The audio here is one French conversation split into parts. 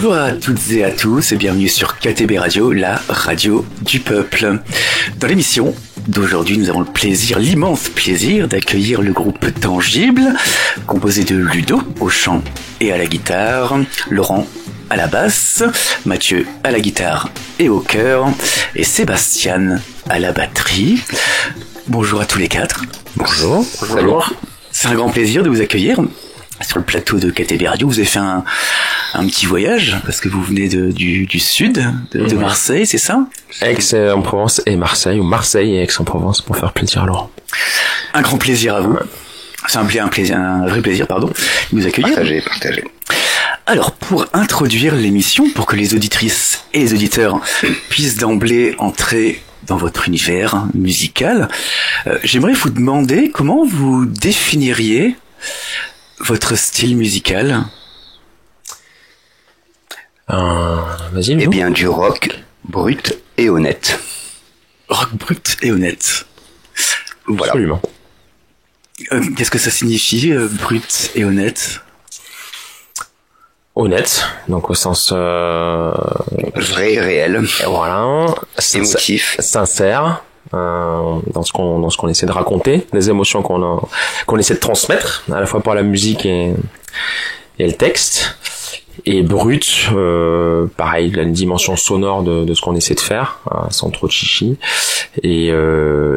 Bonjour à toutes et à tous et bienvenue sur KTB Radio, la radio du peuple. Dans l'émission d'aujourd'hui, nous avons le plaisir, l'immense plaisir d'accueillir le groupe Tangible, composé de Ludo au chant et à la guitare, Laurent à la basse, Mathieu à la guitare et au chœur, et Sébastien à la batterie. Bonjour à tous les quatre. Bonjour. Bonjour. C'est un grand plaisir de vous accueillir sur le plateau de KTB Radio. Vous avez fait un petit voyage parce que vous venez du sud, de Marseille, c'est ça? Aix-en-Provence et Marseille, ou Marseille et Aix-en-Provence, pour faire plaisir à Laurent. Un grand plaisir à vous. C'est un vrai plaisir, de vous accueillir. Partagez. Alors, pour introduire l'émission, pour que les auditrices et les auditeurs puissent d'emblée entrer dans votre univers musical, j'aimerais vous demander comment vous définiriez votre style musical. Vas-y. Eh bien, du rock brut et honnête. Rock brut et honnête. Voilà. Absolument. Qu'est-ce que ça signifie, brut et honnête? Honnête, donc au sens vrai, réel. Voilà. Émotif. Sincère. Dans ce qu'on essaie de raconter, les émotions qu'on essaie de transmettre, à la fois par la musique et le texte. Et brut, pareil, il a une dimension sonore de ce qu'on essaie de faire, sans trop de chichi, et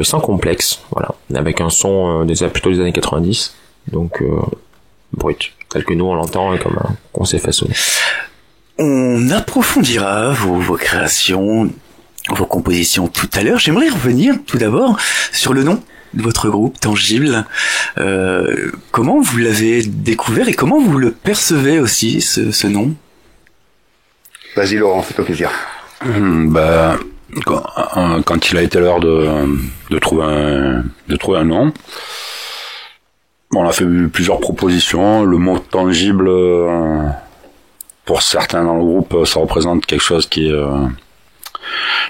sans complexe, voilà, avec un son plutôt des années 90, donc brut, tel que nous on l'entend et comme qu'on s'est façonné. On approfondira vos créations, vos compositions tout à l'heure. J'aimerais revenir tout d'abord sur le nom de votre groupe Tangible. Comment vous l'avez découvert et comment vous le percevez aussi, ce nom? Vas-y Laurent, fais-toi plaisir. Quand il a été l'heure de trouver un nom, on a fait plusieurs propositions. Le mot tangible, pour certains dans le groupe, ça représente quelque chose qui est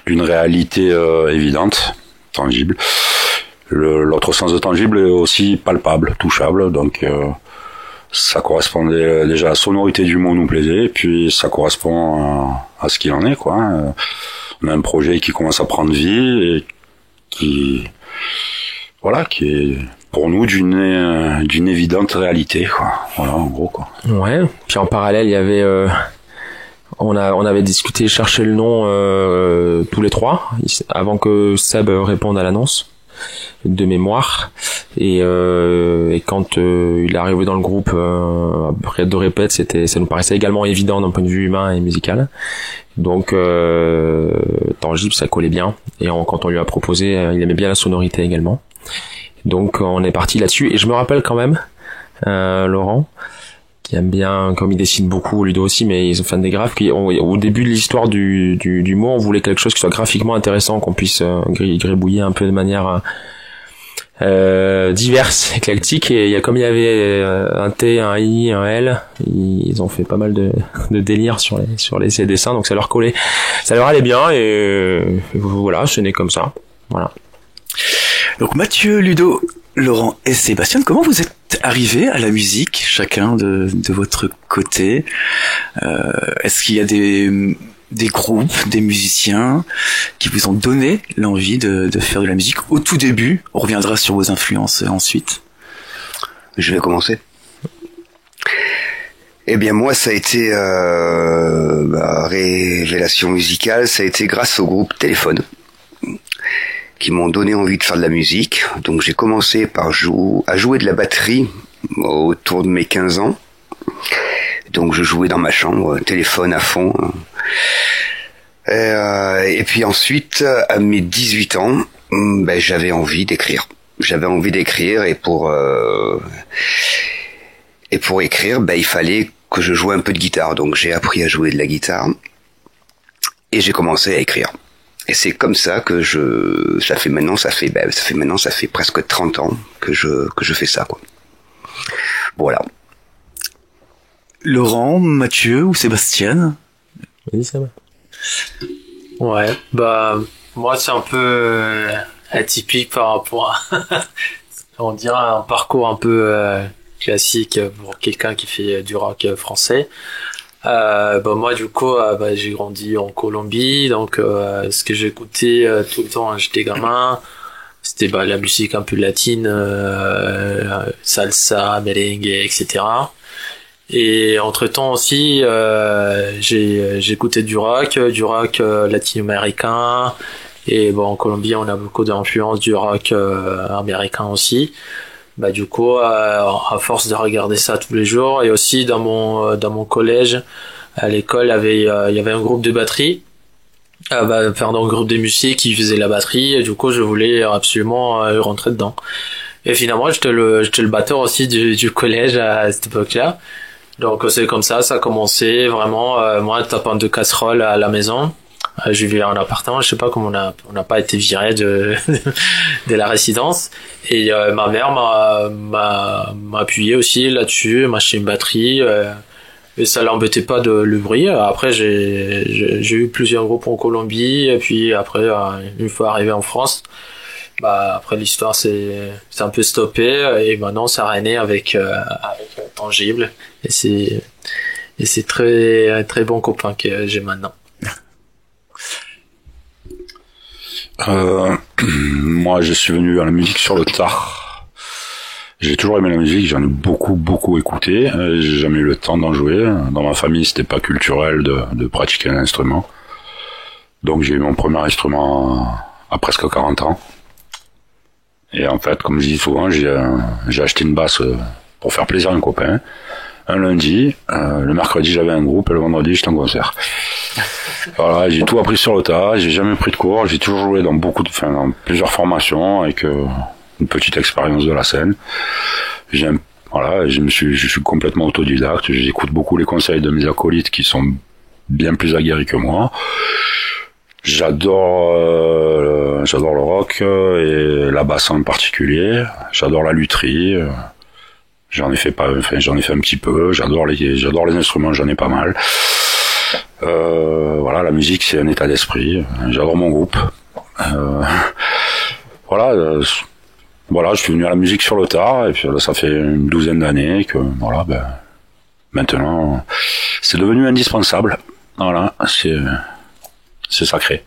d'une réalité évidente, tangible. L'autre sens de tangible est aussi palpable, touchable, donc ça correspondait déjà à la sonorité du mot nous plaisait, et puis ça correspond à ce qu'il en est, quoi. On a un projet qui commence à prendre vie et qui est pour nous d'une évidente réalité, quoi. Voilà, en gros, quoi. Ouais. Puis en parallèle, il y avait on avait discuté, cherché le nom tous les trois avant que Seb réponde à l'annonce de mémoire, et quand il est arrivé dans le groupe après de répètes, ça nous paraissait également évident d'un point de vue humain et musical, donc Tangible, ça collait bien, et quand on lui a proposé, il aimait bien la sonorité également, donc on est parti là-dessus. Et je me rappelle quand même Laurent, qui aime bien, comme il dessine beaucoup, Ludo aussi, mais ils sont fans des graphes, au début de l'histoire du mot, on voulait quelque chose qui soit graphiquement intéressant, qu'on puisse gribouiller un peu de manière diverse, éclectique, et comme il y avait un T, un I, un L, ils ont fait pas mal de délire sur ces dessins, donc ça leur collait, ça leur allait bien, et voilà, c'est né comme ça, voilà. Donc Mathieu, Ludo, Laurent et Sébastien, comment vous êtes arrivés à la musique, chacun de votre côté? Est-ce qu'il y a des groupes, des musiciens qui vous ont donné l'envie de faire de la musique au tout début? On reviendra sur vos influences ensuite. Je vais commencer. Eh bien moi, ça a été révélation musicale, ça a été grâce au groupe Téléphone, qui m'ont donné envie de faire de la musique. Donc j'ai commencé par à jouer de la batterie autour de mes 15 ans. Donc je jouais dans ma chambre, téléphone à fond. Et puis ensuite, à mes 18 ans, j'avais envie d'écrire. Et pour écrire, il fallait que je joue un peu de guitare. Donc j'ai appris à jouer de la guitare et j'ai commencé à écrire. Et c'est comme ça que ça fait presque 30 ans que je fais ça, quoi. Voilà. Laurent, Mathieu ou Sébastien? Oui, ça va. Ouais, moi c'est un peu atypique par rapport à on dirait un parcours un peu classique pour quelqu'un qui fait du rock français. Moi du coup j'ai grandi en Colombie, donc ce que j'écoutais tout le temps quand j'étais gamin, c'était la musique un peu latine, salsa, merengue, etc. Et entre temps aussi j'écoutais du rock latino-américain, et en Colombie on a beaucoup d'influence du rock américain aussi. Du coup à force de regarder ça tous les jours, et aussi dans mon collège à l'école il y avait un groupe de batterie, un groupe de musique qui faisait la batterie, et du coup je voulais absolument rentrer dedans. Et finalement j'étais le batteur aussi du collège à cette époque-là. Donc c'est comme ça a commencé vraiment, moi tapant de casseroles à la maison. Je vivais en appartement, je sais pas comment on n'a pas été viré de la résidence, et ma mère m'a appuyé aussi là-dessus, m'a acheté une batterie, et ça l'embêtait pas de le bruit. Après j'ai eu plusieurs groupes en Colombie, et puis après une fois arrivé en France, après l'histoire c'est un peu stoppé, et maintenant ça a né avec Tangible, et c'est très très bon copain que j'ai maintenant. Moi, je suis venu à la musique sur le tard. J'ai toujours aimé la musique, j'en ai beaucoup écouté. J'ai jamais eu le temps d'en jouer. Dans ma famille, c'était pas culturel de pratiquer un instrument. Donc j'ai eu mon premier instrument à presque 40 ans. Et en fait, comme je dis souvent, j'ai acheté une basse pour faire plaisir à un copain. Un lundi, le mercredi j'avais un groupe, et le vendredi j'étais en concert. Voilà, j'ai tout appris sur le tas, j'ai jamais pris de cours, j'ai toujours joué dans dans plusieurs formations avec une petite expérience de la scène. Je suis complètement autodidacte, j'écoute beaucoup les conseils de mes acolytes qui sont bien plus aguerris que moi. J'adore le rock et la basse en particulier, j'adore la lutherie. J'en ai fait un petit peu. J'adore les instruments, j'en ai pas mal. La musique c'est un état d'esprit. J'adore mon groupe. Je suis venu à la musique sur le tard, et puis là, ça fait une douzaine d'années que maintenant c'est devenu indispensable. Voilà, c'est sacré.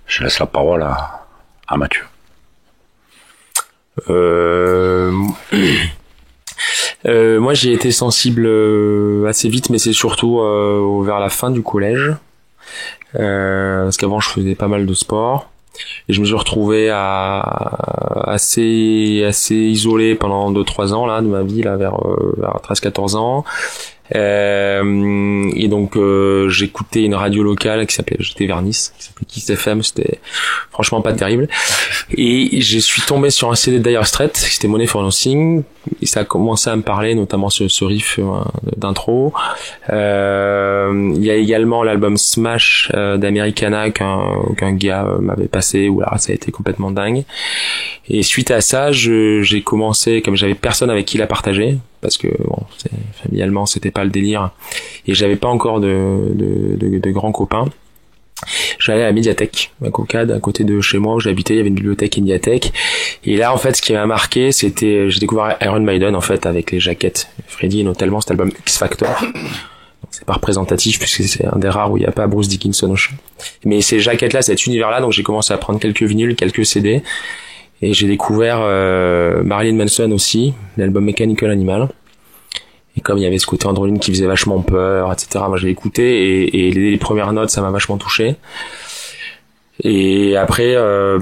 Je laisse la parole à Mathieu. Moi j'ai été sensible assez vite, mais c'est surtout vers la fin du collège, parce qu'avant je faisais pas mal de sport, et je me suis retrouvé assez isolé pendant 2-3 ans là de ma vie, là vers 13-14 ans. Et donc j'écoutais une radio locale j'étais vers Nice, qui s'appelait Kiss FM, c'était franchement pas terrible, et je suis tombé sur un CD de Dire Straits, c'était Money for Nothing, et ça a commencé à me parler, notamment ce riff d'intro. Il y a également l'album Smash d'Americana qu'un gars m'avait passé, où là ça a été complètement dingue. Et suite à ça, j'ai commencé, comme j'avais personne avec qui la partager, parce que familialement c'était pas le délire, et j'avais pas encore de grands copains. J'allais à la médiathèque à Cocade, à côté de chez moi où j'habitais, il y avait une bibliothèque et une médiathèque, et là en fait ce qui m'a marqué, c'était, j'ai découvert Iron Maiden en fait avec les jaquettes Freddy, et notamment cet album X Factor. Donc, c'est pas représentatif puisque c'est un des rares où il y a pas Bruce Dickinson au chant, mais ces jaquettes là, cet univers là, donc j'ai commencé à prendre quelques vinyles, quelques CD, et j'ai découvert Marilyn Manson aussi, l'album Mechanical Animal. Et comme il y avait ce côté androgyne qui faisait vachement peur, etc., moi j'ai écouté, et les premières notes, ça m'a vachement touché. Et après,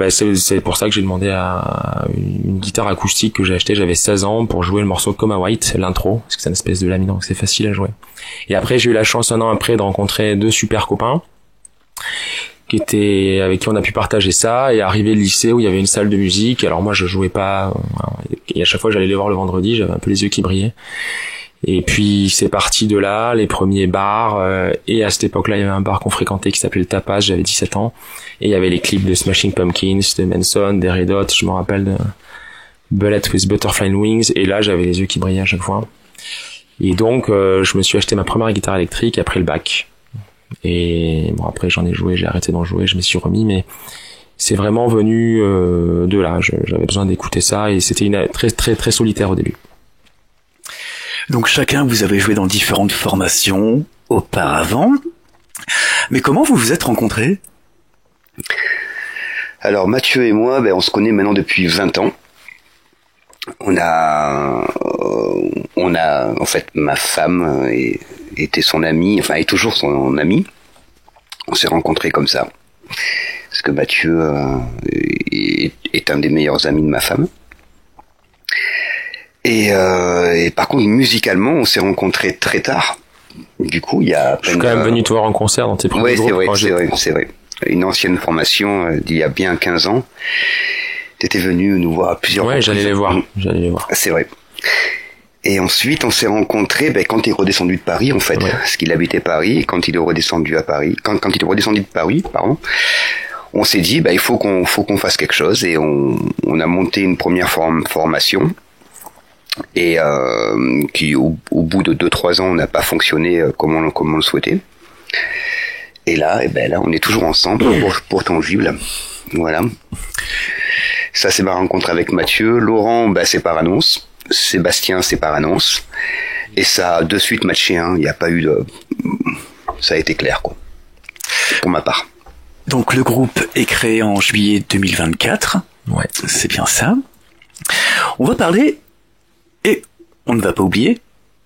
c'est pour ça que j'ai demandé à une guitare acoustique que j'ai achetée, j'avais 16 ans, pour jouer le morceau Coma White, l'intro, parce que c'est une espèce de lamine, donc c'est facile à jouer. Et après, j'ai eu la chance un an après de rencontrer 2 super copains, avec qui on a pu partager ça, et arrivé le lycée où il y avait une salle de musique. Alors moi je jouais pas, et à chaque fois j'allais les voir le vendredi, j'avais un peu les yeux qui brillaient. Et puis c'est parti de là, les premiers bars, et à cette époque-là il y avait un bar qu'on fréquentait qui s'appelait le Tapas, j'avais 17 ans, et il y avait les clips de Smashing Pumpkins, de Manson, des Red Hot, je me rappelle de Bullet with Butterfly Wings, et là j'avais les yeux qui brillaient à chaque fois. Et donc je me suis acheté ma première guitare électrique après le bac. Et bon, après j'en ai joué, j'ai arrêté d'en jouer, je m'y suis remis, mais c'est vraiment venu de là. J'avais besoin d'écouter ça, et c'était une très très très solitaire au début. Donc chacun, vous avez joué dans différentes formations auparavant. Mais comment vous vous êtes rencontrés? Alors Mathieu et moi, on se connaît maintenant depuis 20 ans. On a en fait, ma femme était son amie, enfin est toujours son amie. On s'est rencontrés comme ça, parce que Mathieu est un des meilleurs amis de ma femme. Et par contre, musicalement, on s'est rencontrés très tard. Du coup, il y a. Je suis quand même venu te voir en concert dans tes premiers groupes. Oui, c'est vrai. Une ancienne formation d'il y a bien 15 ans. T'étais venu nous voir à plusieurs fois. Ouais, j'allais les voir. C'est vrai. Et ensuite, on s'est rencontrés quand il est redescendu de Paris, en fait. Ouais. Parce qu'il habitait Paris, et quand il est redescendu à Paris, quand il est redescendu de Paris, on s'est dit, il faut qu'on fasse quelque chose, et on a monté une première formation, et qui, au bout de 2-3 ans, n'a pas fonctionné comme on le souhaitait. Et là, on est toujours ensemble pour Tangible. Voilà. Ça, c'est ma rencontre avec Mathieu. Laurent, c'est par annonce. Sébastien, c'est par annonce. Et ça a de suite matché, hein. Il n'y a pas eu de... Ça a été clair, quoi. Pour ma part. Donc, le groupe est créé en juillet 2024. Ouais. C'est bien ça. On va parler, et on ne va pas oublier,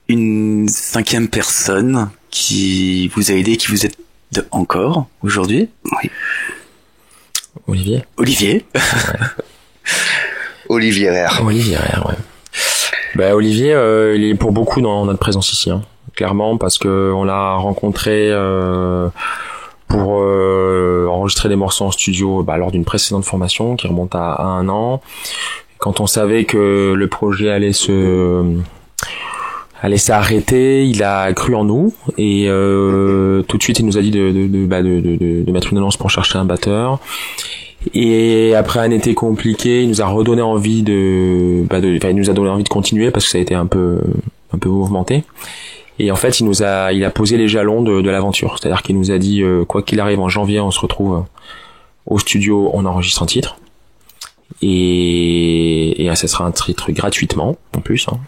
une 5e personne qui vous a aidé, qui vous aide encore aujourd'hui. Oui. Olivier. Ouais. Olivier Rère, ouais. Olivier, il est pour beaucoup dans notre présence ici, hein. Clairement, parce que on l'a rencontré pour enregistrer des morceaux en studio lors d'une précédente formation qui remonte à 1 an. Quand on savait que le projet allait s'arrêter, il a cru en nous et tout de suite il nous a dit de mettre une annonce pour chercher un batteur. Et après un été compliqué, il nous a redonné envie il nous a donné envie de continuer parce que ça a été un peu mouvementé. Et en fait, il a posé les jalons de l'aventure. C'est-à-dire qu'il nous a dit quoi qu'il arrive en janvier, on se retrouve au studio, on enregistre un titre. Et ça sera un titre gratuitement en plus, hein.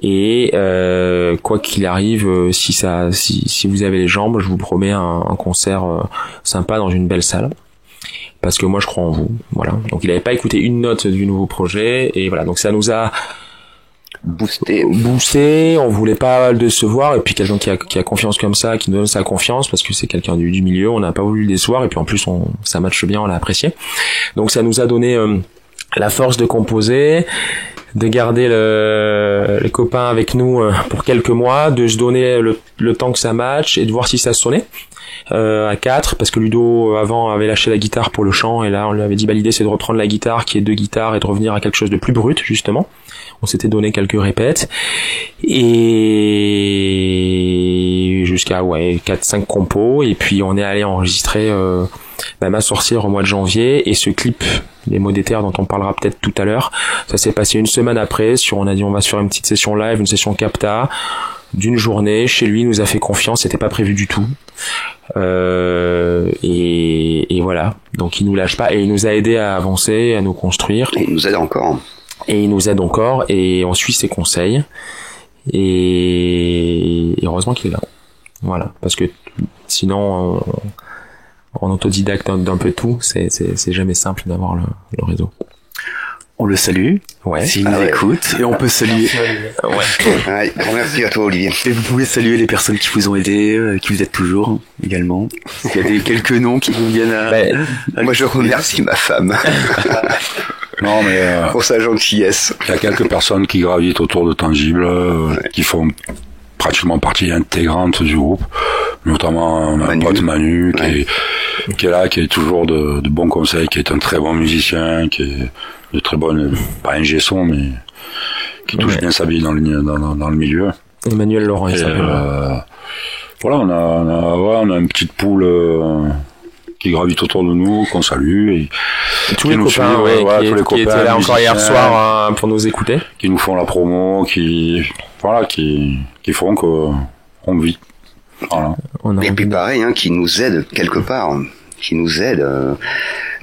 Et quoi qu'il arrive, si vous avez les jambes, je vous promets un concert sympa dans une belle salle. Parce que moi je crois en vous, voilà. Donc il n'avait pas écouté une note du nouveau projet et voilà. Donc ça nous a boosté. On voulait pas le décevoir et puis quelqu'un qui a confiance comme ça, qui nous donne sa confiance parce que c'est quelqu'un du milieu, on n'a pas voulu le décevoir et puis en plus ça matche bien, on l'a apprécié. Donc ça nous a donné la force de composer, de garder les copains avec nous pour quelques mois, de se donner le temps que ça matche et de voir si ça sonnait. À 4 parce que Ludo avant avait lâché la guitare pour le chant et là on lui avait dit l'idée c'est de reprendre la guitare qui est 2 guitares et de revenir à quelque chose de plus brut justement. On s'était donné quelques répètes et jusqu'à 4-5 compos et puis on est allé enregistrer Ma Sorcière au mois de janvier et ce clip Les Mots d'Éther dont on parlera peut-être tout à l'heure, ça s'est passé une semaine après. On a dit on va se faire une petite session live, une session capta d'une journée chez lui, il nous a fait confiance, c'était pas prévu du tout. Et voilà, donc il nous lâche pas et il nous a aidé à avancer, à nous construire. Et il nous aide encore. Et on suit ses conseils et heureusement qu'il est là. Voilà, parce que sinon en autodidacte d'un peu tout, c'est jamais simple d'avoir le réseau. On le salue, s'il nous écoute, et on peut saluer. Ouais, grand merci à toi, Olivier. Et vous pouvez saluer les personnes qui vous ont aidé, qui vous aident toujours, également. Il y a quelques noms qui vous viennent à... Moi, je remercie ma femme. Non, mais... pour sa gentillesse. Il y a quelques personnes qui gravitent autour de Tangible, qui font pratiquement partie intégrante du groupe. Notamment un pote Manu, qui est là, qui est toujours de bons conseils, qui est un très bon musicien, qui est de très bonne, pas ingé son, mais qui touche bien sa vie dans le milieu. Emmanuel Laurent, il s'appelle. Voilà, on a une petite poule qui gravite autour de nous, qu'on salue. Et tous les copains, qui étaient là encore hier soir pour nous écouter. Qui nous font la promo, qui font qu'on vit. Voilà. Et puis pareil, qui nous aident quelque part, ne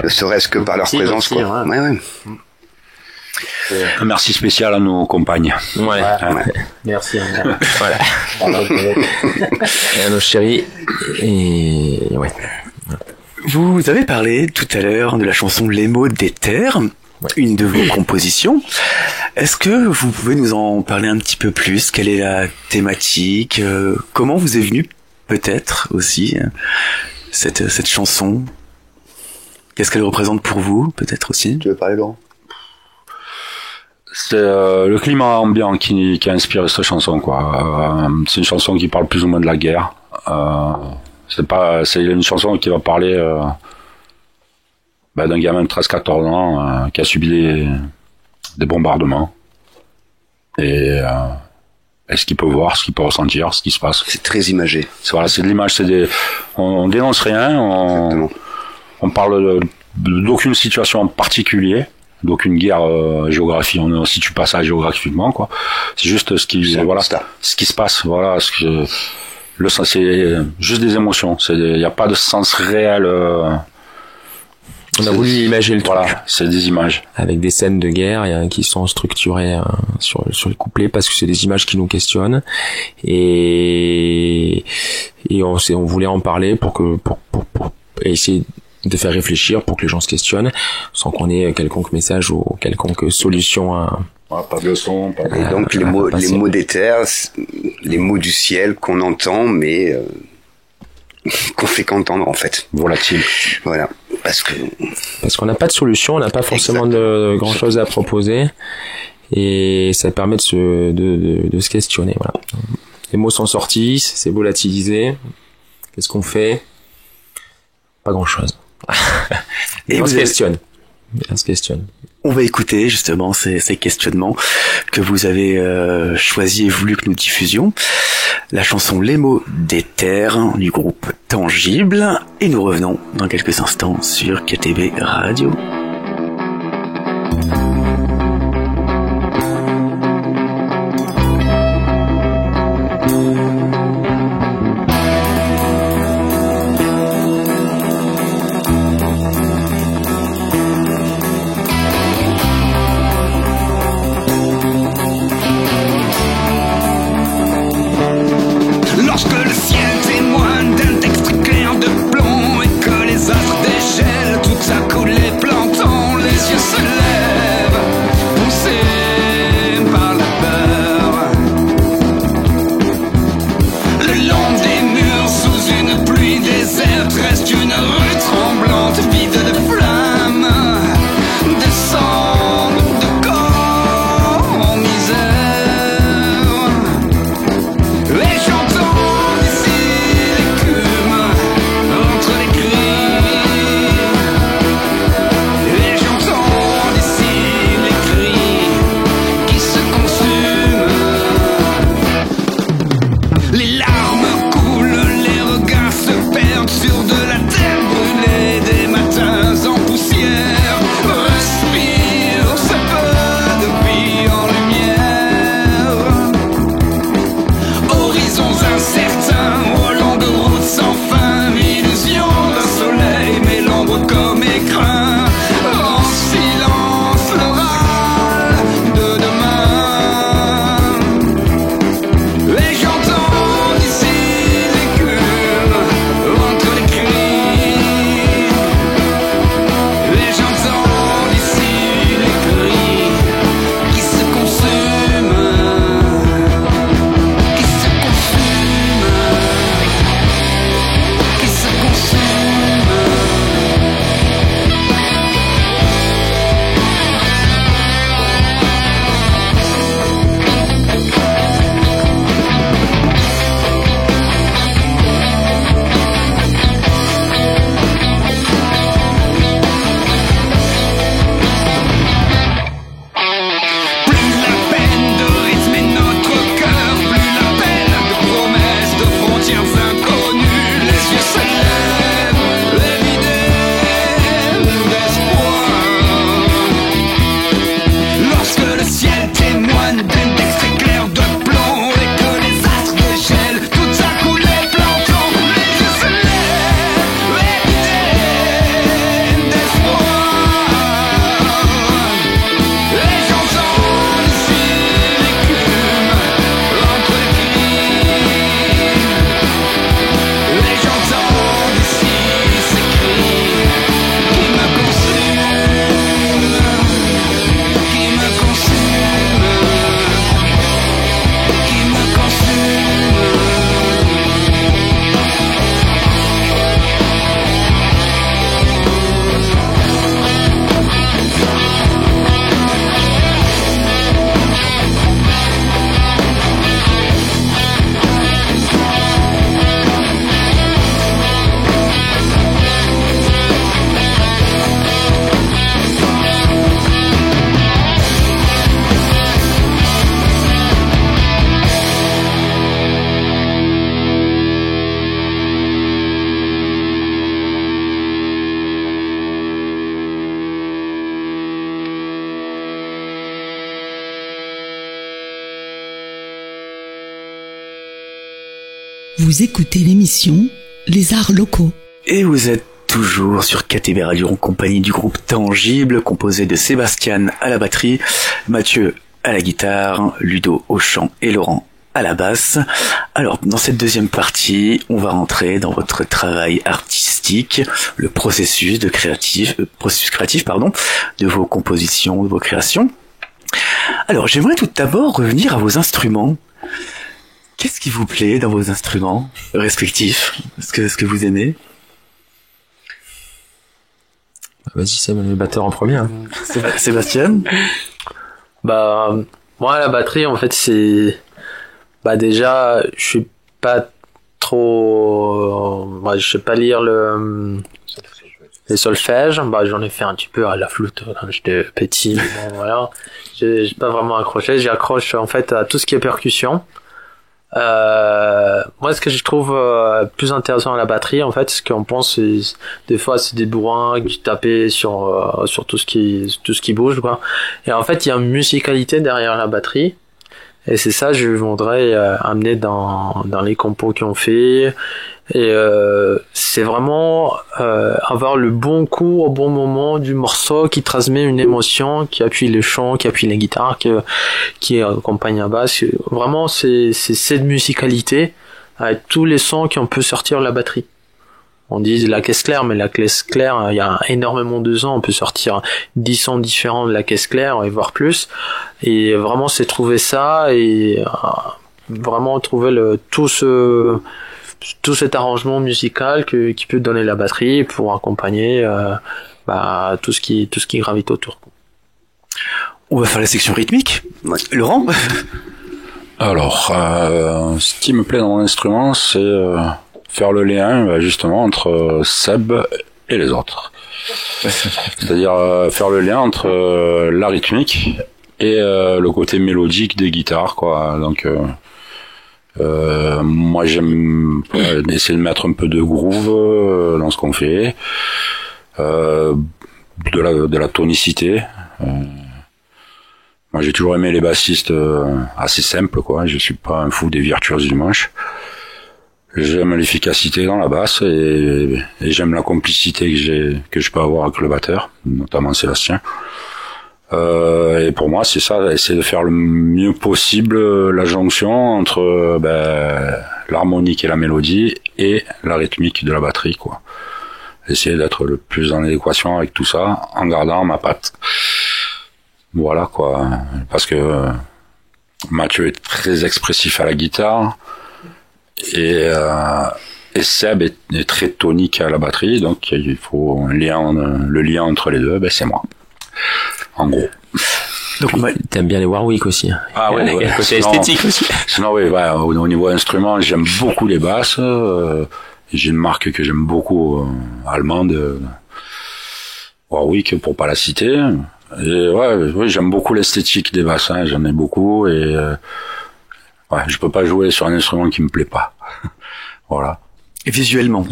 serait-ce que par leur présence, quoi. Ouais. Un merci spécial à nos compagnes. Ouais. Ouais. Merci. Voilà. Et à nos chéris. Et ouais. Vous avez parlé tout à l'heure de la chanson Les mots d'éther, une de vos compositions. Est-ce que vous pouvez nous en parler un petit peu plus? Quelle est la thématique? Comment vous est venue peut-être aussi cette chanson? Qu'est-ce qu'elle représente pour vous peut-être aussi? Tu veux parler, Laurent? C'est le climat ambiant qui a inspiré cette chanson, quoi. C'est une chanson qui parle plus ou moins de la guerre. C'est une chanson qui va parler d'un gamin de 13-14 ans qui a subi des bombardements et ce qu'il peut voir, ce qu'il peut ressentir, ce qui se passe. C'est très imagé. C'est de l'image, on dénonce rien, on parle d'aucune situation en particulier, d'aucune guerre géographique, on ne situe pas ça géographiquement, quoi. C'est juste ce qui se passe, voilà, le sens, c'est juste des émotions, il n'y a pas de sens réel. On a voulu imager le truc. Voilà, c'est des images. Avec des scènes de guerre qui sont structurées sur les couplets parce que c'est des images qui nous questionnent et on voulait en parler pour essayer de faire réfléchir pour que les gens se questionnent sans qu'on ait quelconque message ou quelconque solution à... Pas de leçon, pas de... Et donc les mots d'éther, les mots du ciel qu'on entend mais qu'on fait qu'entendre en fait. Volatile. Voilà. Parce qu'on n'a pas de solution, on n'a pas forcément de grand chose à proposer et ça permet de se questionner, voilà. Les mots sont sortis, c'est volatilisé. Qu'est-ce qu'on fait? Pas grand chose. Et on se questionne. On va écouter justement ces questionnements que vous avez choisi et voulu que nous diffusions. La chanson Les mots d'éther du groupe Tangible. Et nous revenons dans quelques instants sur KTB Radio. Lorsque le ciel témoigne d'un texte clair de plomb et que les astres déchaînent, tout à coup les plantes Vous écoutez l'émission Les Arts Locaux. Et vous êtes toujours sur KTB Radio en compagnie du groupe Tangible, composé de Sébastien à la batterie, Mathieu à la guitare, Ludo au chant et Laurent à la basse. Alors, dans cette deuxième partie, on va rentrer dans votre travail artistique, le processus créatif, de vos compositions, de vos créations. Alors, j'aimerais tout d'abord revenir à vos instruments. Qu'est-ce qui vous plaît dans vos instruments respectifs? Est-ce que vous aimez? Vas-y, c'est le batteur en premier. Hein. Sébastien? Bah, moi, la batterie, en fait, c'est... Bah, déjà, je suis pas trop... Moi, je sais pas lire les solfèges. Bah, j'en ai fait un petit peu à la flûte quand j'étais petit. Bon, voilà. J'ai pas vraiment accroché. J'accroche, en fait, à tout ce qui est percussion. Moi, ce que je trouve plus intéressant à la batterie, en fait, ce qu'on pense, c'est des fois c'est des bourrins qui tapent sur tout ce qui bouge, quoi. Et en fait, il y a une musicalité derrière la batterie, et c'est ça que je voudrais amener dans les compos qu'on fait. Et c'est vraiment avoir le bon coup au bon moment du morceau qui transmet une émotion, qui appuie le chant, qui appuie la guitare, qui accompagne la basse. Vraiment, c'est cette musicalité avec tous les sons qu'on peut sortir de la batterie. On dit la caisse claire, mais la caisse claire, il y a énormément de sons. On peut sortir 10 sons différents de la caisse claire et voire plus. Et vraiment, c'est trouver ça et vraiment trouver tout cet arrangement musical qui peut donner la batterie pour accompagner tout ce qui gravite autour. On va faire la section rythmique. Ouais. Laurent? Alors, ce qui me plaît dans mon instrument, c'est faire le lien justement entre Seb et les autres. C'est-à-dire faire le lien entre la rythmique et le côté mélodique des guitares, quoi. Donc moi j'aime essayer de mettre un peu de groove dans ce qu'on fait, de la tonicité. Moi j'ai toujours aimé les bassistes assez simples, quoi. Je suis pas un fou des virtuoses du manche. J'aime l'efficacité dans la basse et j'aime la complicité que je peux avoir avec le batteur, notamment Sébastien. Et pour moi, c'est ça, essayer de faire le mieux possible la jonction entre l'harmonique et la mélodie et la rythmique de la batterie, quoi. Essayer d'être le plus en adéquation avec tout ça en gardant ma patte. Voilà, quoi. Parce que Mathieu est très expressif à la guitare et Seb est très tonique à la batterie, donc il faut le lien entre les deux, c'est moi. En gros. Donc, t'aimes bien les Warwick aussi. Ah ouais, ouais. Côté esthétique aussi. Sinon, oui, au niveau instrument, j'aime beaucoup les basses. J'ai une marque que j'aime beaucoup, allemande, Warwick, pour pas la citer. Et ouais, j'aime beaucoup l'esthétique des basses, hein, j'en ai beaucoup, et je peux pas jouer sur un instrument qui me plaît pas. Voilà. Et visuellement.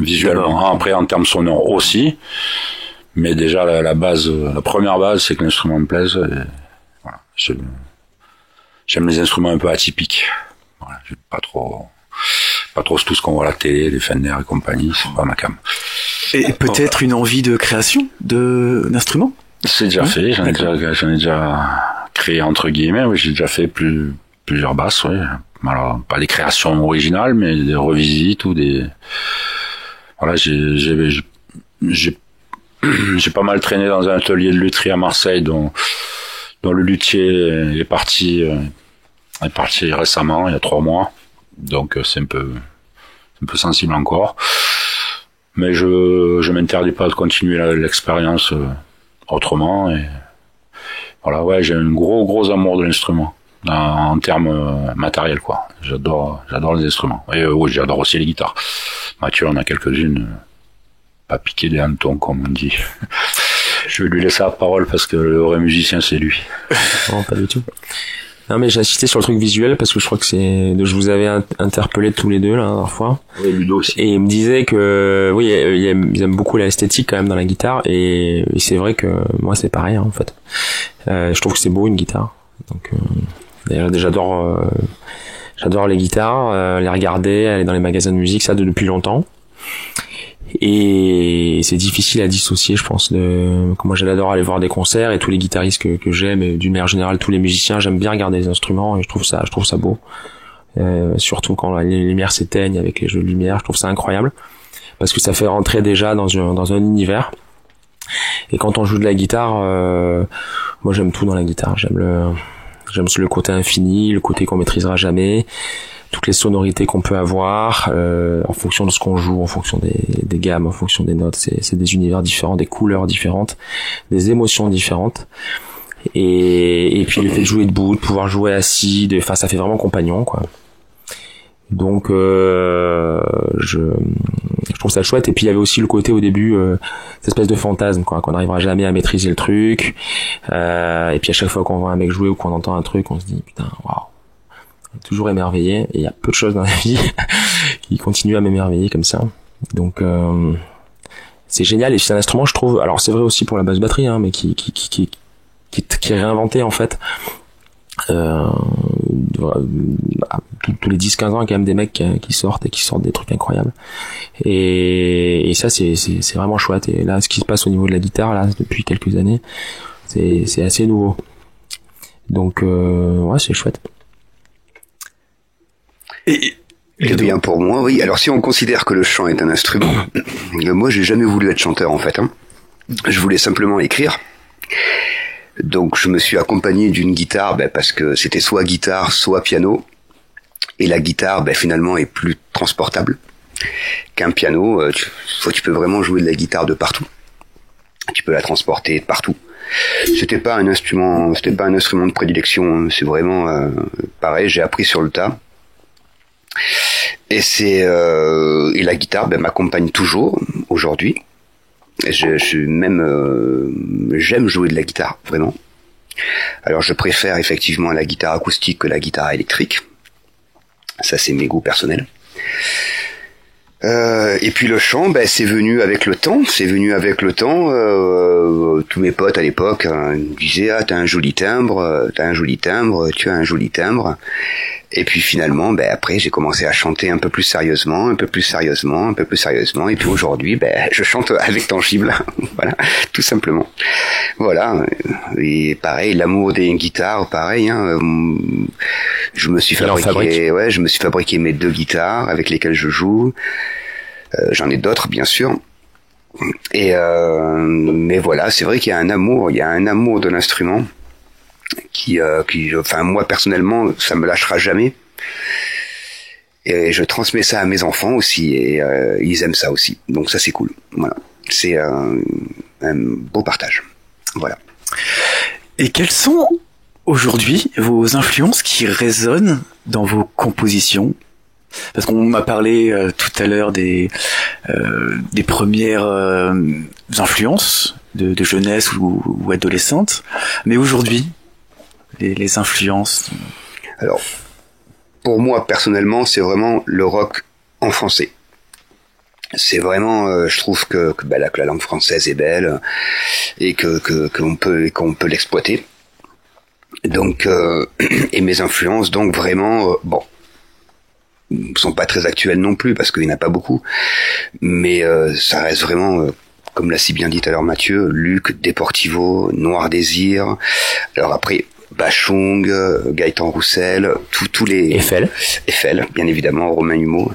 Après, en termes sonores aussi. Mais déjà, la première base, c'est que l'instrument me plaise. Et voilà. J'aime les instruments un peu atypiques. Voilà. J'aime pas trop tout ce qu'on voit à la télé, les Fender et compagnie. C'est pas ma cam. Et peut-être une envie de création d'instruments? C'est déjà fait. J'en ai déjà créé, entre guillemets. Oui, j'ai déjà fait plusieurs basses, oui. Alors, pas des créations originales, mais des revisites ou des... Voilà, j'ai pas mal traîné dans un atelier de lutherie à Marseille dont le luthier est parti récemment, il y a 3 mois. Donc c'est un peu sensible encore. Mais je m'interdis pas de continuer l'expérience autrement, et voilà, ouais, j'ai un gros amour de l'instrument en termes matériels, quoi. J'adore les instruments. Et oui, j'adore aussi les guitares. Mathieu en a quelques-unes. Pas piquer des hannetons, comme on dit. Je vais lui laisser la parole parce que le vrai musicien, c'est lui. Non, pas du tout. Non, mais j'ai insisté sur le truc visuel parce que je crois que je vous avais interpellé tous les deux, la dernière fois. Oui, Ludo aussi. Et il me disait que, oui, ils aiment beaucoup l'esthétique quand même dans la guitare, et c'est vrai que moi c'est pareil, hein, en fait. Je trouve que c'est beau une guitare. Donc, d'ailleurs, J'adore les guitares, les regarder, aller dans les magasins de musique, ça depuis longtemps. Et c'est difficile à dissocier, je pense, de moi j'adore aller voir des concerts et tous les guitaristes que j'aime, et d'une manière générale tous les musiciens, j'aime bien regarder les instruments et je trouve ça beau. Surtout quand les lumières s'éteignent avec les jeux de lumière, je trouve ça incroyable parce que ça fait rentrer déjà dans un univers. Et quand on joue de la guitare, moi j'aime tout dans la guitare, j'aime le côté infini, le côté qu'on maîtrisera jamais, toutes les sonorités qu'on peut avoir, en fonction de ce qu'on joue, en fonction des gammes, en fonction des notes, c'est des univers différents, des couleurs différentes, des émotions différentes. Et puis le fait de jouer debout, de pouvoir jouer assis, enfin ça fait vraiment compagnon, quoi. Donc je trouve ça chouette. Et puis il y avait aussi le côté au début, cette espèce de fantasme, quoi, qu'on n'arrivera jamais à maîtriser le truc. Et puis à chaque fois qu'on voit un mec jouer ou qu'on entend un truc, on se dit putain, waouh, on est toujours émerveillé. Et il y a peu de choses dans la vie qui continuent à m'émerveiller comme ça. Donc c'est génial. Et c'est un instrument, je trouve. Alors c'est vrai aussi pour la basse batterie, hein, mais qui est réinventé en fait. Tous les 10-15 ans, il y a quand même des mecs qui sortent des trucs incroyables. Et ça, c'est vraiment chouette. Et là, ce qui se passe au niveau de la guitare, là, depuis quelques années, c'est assez nouveau. Donc, ouais, c'est chouette. Et bien pour moi, oui. Alors, si on considère que le chant est un instrument, moi, j'ai jamais voulu être chanteur, en fait, hein. Je voulais simplement écrire. Donc je me suis accompagné d'une guitare parce que c'était soit guitare, soit piano. Et la guitare finalement est plus transportable qu'un piano. Tu peux vraiment jouer de la guitare de partout. Tu peux la transporter de partout. C'était pas un instrument de prédilection. C'est vraiment pareil. J'ai appris sur le tas. Et et la guitare m'accompagne toujours aujourd'hui. J'aime jouer de la guitare, vraiment. Alors je préfère effectivement la guitare acoustique que la guitare électrique. Ça, c'est mes goûts personnels. Et puis le chant, c'est venu avec le temps. Tous mes potes à l'époque me disaient « Ah, tu as un joli timbre. Et puis finalement, après, j'ai commencé à chanter un peu plus sérieusement. Et puis aujourd'hui, je chante avec Tangible. Voilà, tout simplement. Voilà. Et pareil, l'amour des guitares, pareil, hein. Je me suis fabriqué mes 2 guitares avec lesquelles je joue. J'en ai d'autres, bien sûr. Mais voilà, c'est vrai qu'il y a un amour de l'instrument enfin, moi personnellement, ça me lâchera jamais. Et je transmets ça à mes enfants aussi, et ils aiment ça aussi. Donc ça, c'est cool. Voilà, c'est un beau partage. Voilà. Et quelles sont aujourd'hui vos influences qui résonnent dans vos compositions? Parce qu'on m'a parlé tout à l'heure des premières influences de jeunesse ou adolescente, mais aujourd'hui, les influences. Alors, pour moi personnellement, c'est vraiment le rock en français. C'est vraiment, je trouve que la langue française est belle et qu'on peut l'exploiter. Donc, et mes influences, donc vraiment, sont pas très actuelles non plus parce qu'il n'y en a pas beaucoup, mais ça reste vraiment, comme l'a si bien dit tout à l'heure Mathieu, Luc, Deportivo, Noir Désir. Alors après, Bachung, Gaëtan Roussel, tous les Eiffel, bien évidemment, Romain Humeau,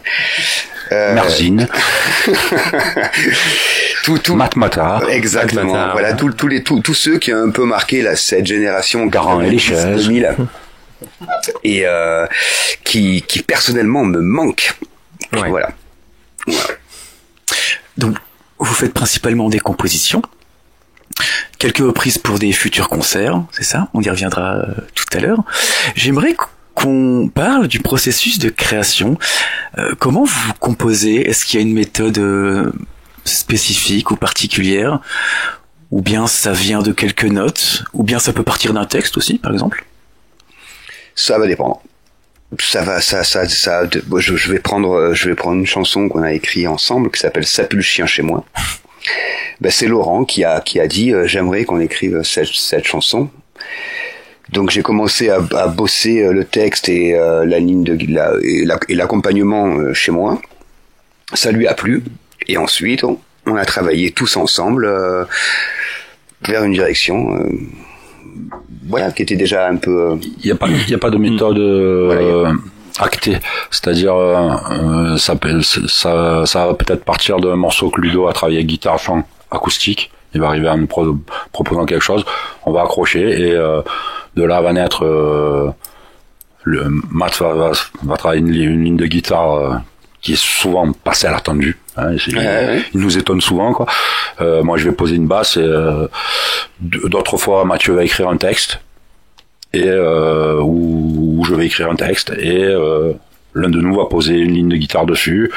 Merzine, Matmata, exactement. Matmata, voilà, tous ceux qui ont un peu marqué cette génération Garant et les chaises 2000, et qui personnellement me manquent. Ouais. Voilà. Donc, vous faites principalement des compositions. Quelques reprises pour des futurs concerts, c'est ça? On y reviendra tout à l'heure. J'aimerais qu'on parle du processus de création. Comment vous composez? Est-ce qu'il y a une méthode spécifique ou particulière? Ou bien ça vient de quelques notes? Ou bien ça peut partir d'un texte aussi, par exemple? Ça va dépendre. Je vais prendre une chanson qu'on a écrite ensemble qui s'appelle Ça pue le chien chez moi. C'est Laurent qui a dit j'aimerais qu'on écrive cette chanson. Donc j'ai commencé à bosser le texte et la ligne et l'accompagnement chez moi. Ça lui a plu et ensuite on a travaillé tous ensemble vers une direction voilà qui était déjà un peu il y a pas de méthode actée, c'est-à-dire ça va peut-être partir d'un morceau que Ludo a travaillé avec guitare chant acoustique, il va arriver en nous proposant quelque chose, on va accrocher et de là va naître le Matt va travailler une ligne de guitare qui est souvent passée à l'attendu, hein, il nous étonne souvent quoi. Moi je vais poser une basse et d'autres fois Mathieu va écrire un texte et où je vais écrire un texte et l'un de nous va poser une ligne de guitare dessus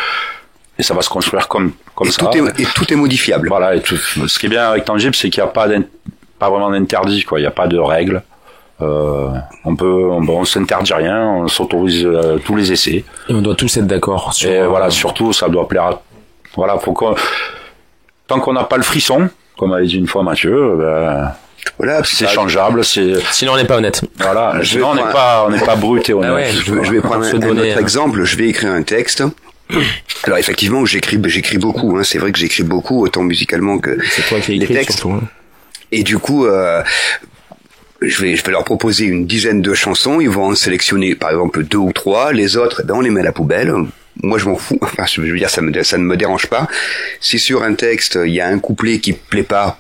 et ça va se construire comme ça. Tout est modifiable. Voilà, et ce qui est bien avec Tangible, c'est qu'il n'y a pas vraiment d'interdit quoi, il n'y a pas de règles. On s'interdit rien, on s'autorise tous les essais. Et on doit tous être d'accord. Et voilà, surtout ça doit plaire à, voilà, tant qu'on n'a pas le frisson, comme avait dit une fois Mathieu, voilà, c'est changeable, sinon on n'est pas honnête. Voilà, sinon on n'est pas brut et honnête. Ah ouais, je vais prendre un autre exemple, je vais écrire un texte. Alors effectivement, j'écris beaucoup, hein, c'est vrai que j'écris beaucoup, autant musicalement que c'est toi qui écris, les textes. Surtout, hein. Et du coup je vais leur proposer une dizaine de chansons, ils vont en sélectionner par exemple 2 ou 3, les autres on les met à la poubelle. Moi je m'en fous, enfin je veux dire ça ne me dérange pas. Si sur un texte il y a un couplet qui plaît pas,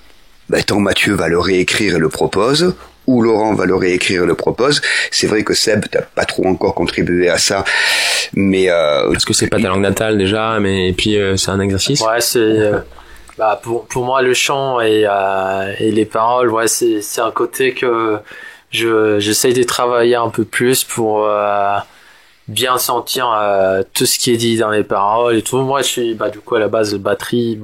tant Mathieu va le réécrire et le propose, ou Laurent va le réécrire et le propose. C'est vrai que Seb t'as pas trop encore contribué à ça, mais parce que c'est pas ta langue natale déjà, mais et puis c'est un exercice. Ouais, c'est pour moi le chant et les paroles, ouais, c'est un côté que j'essaye de travailler un peu plus pour bien sentir tout ce qui est dit dans les paroles et tout. Moi je suis du coup à la base de batterie,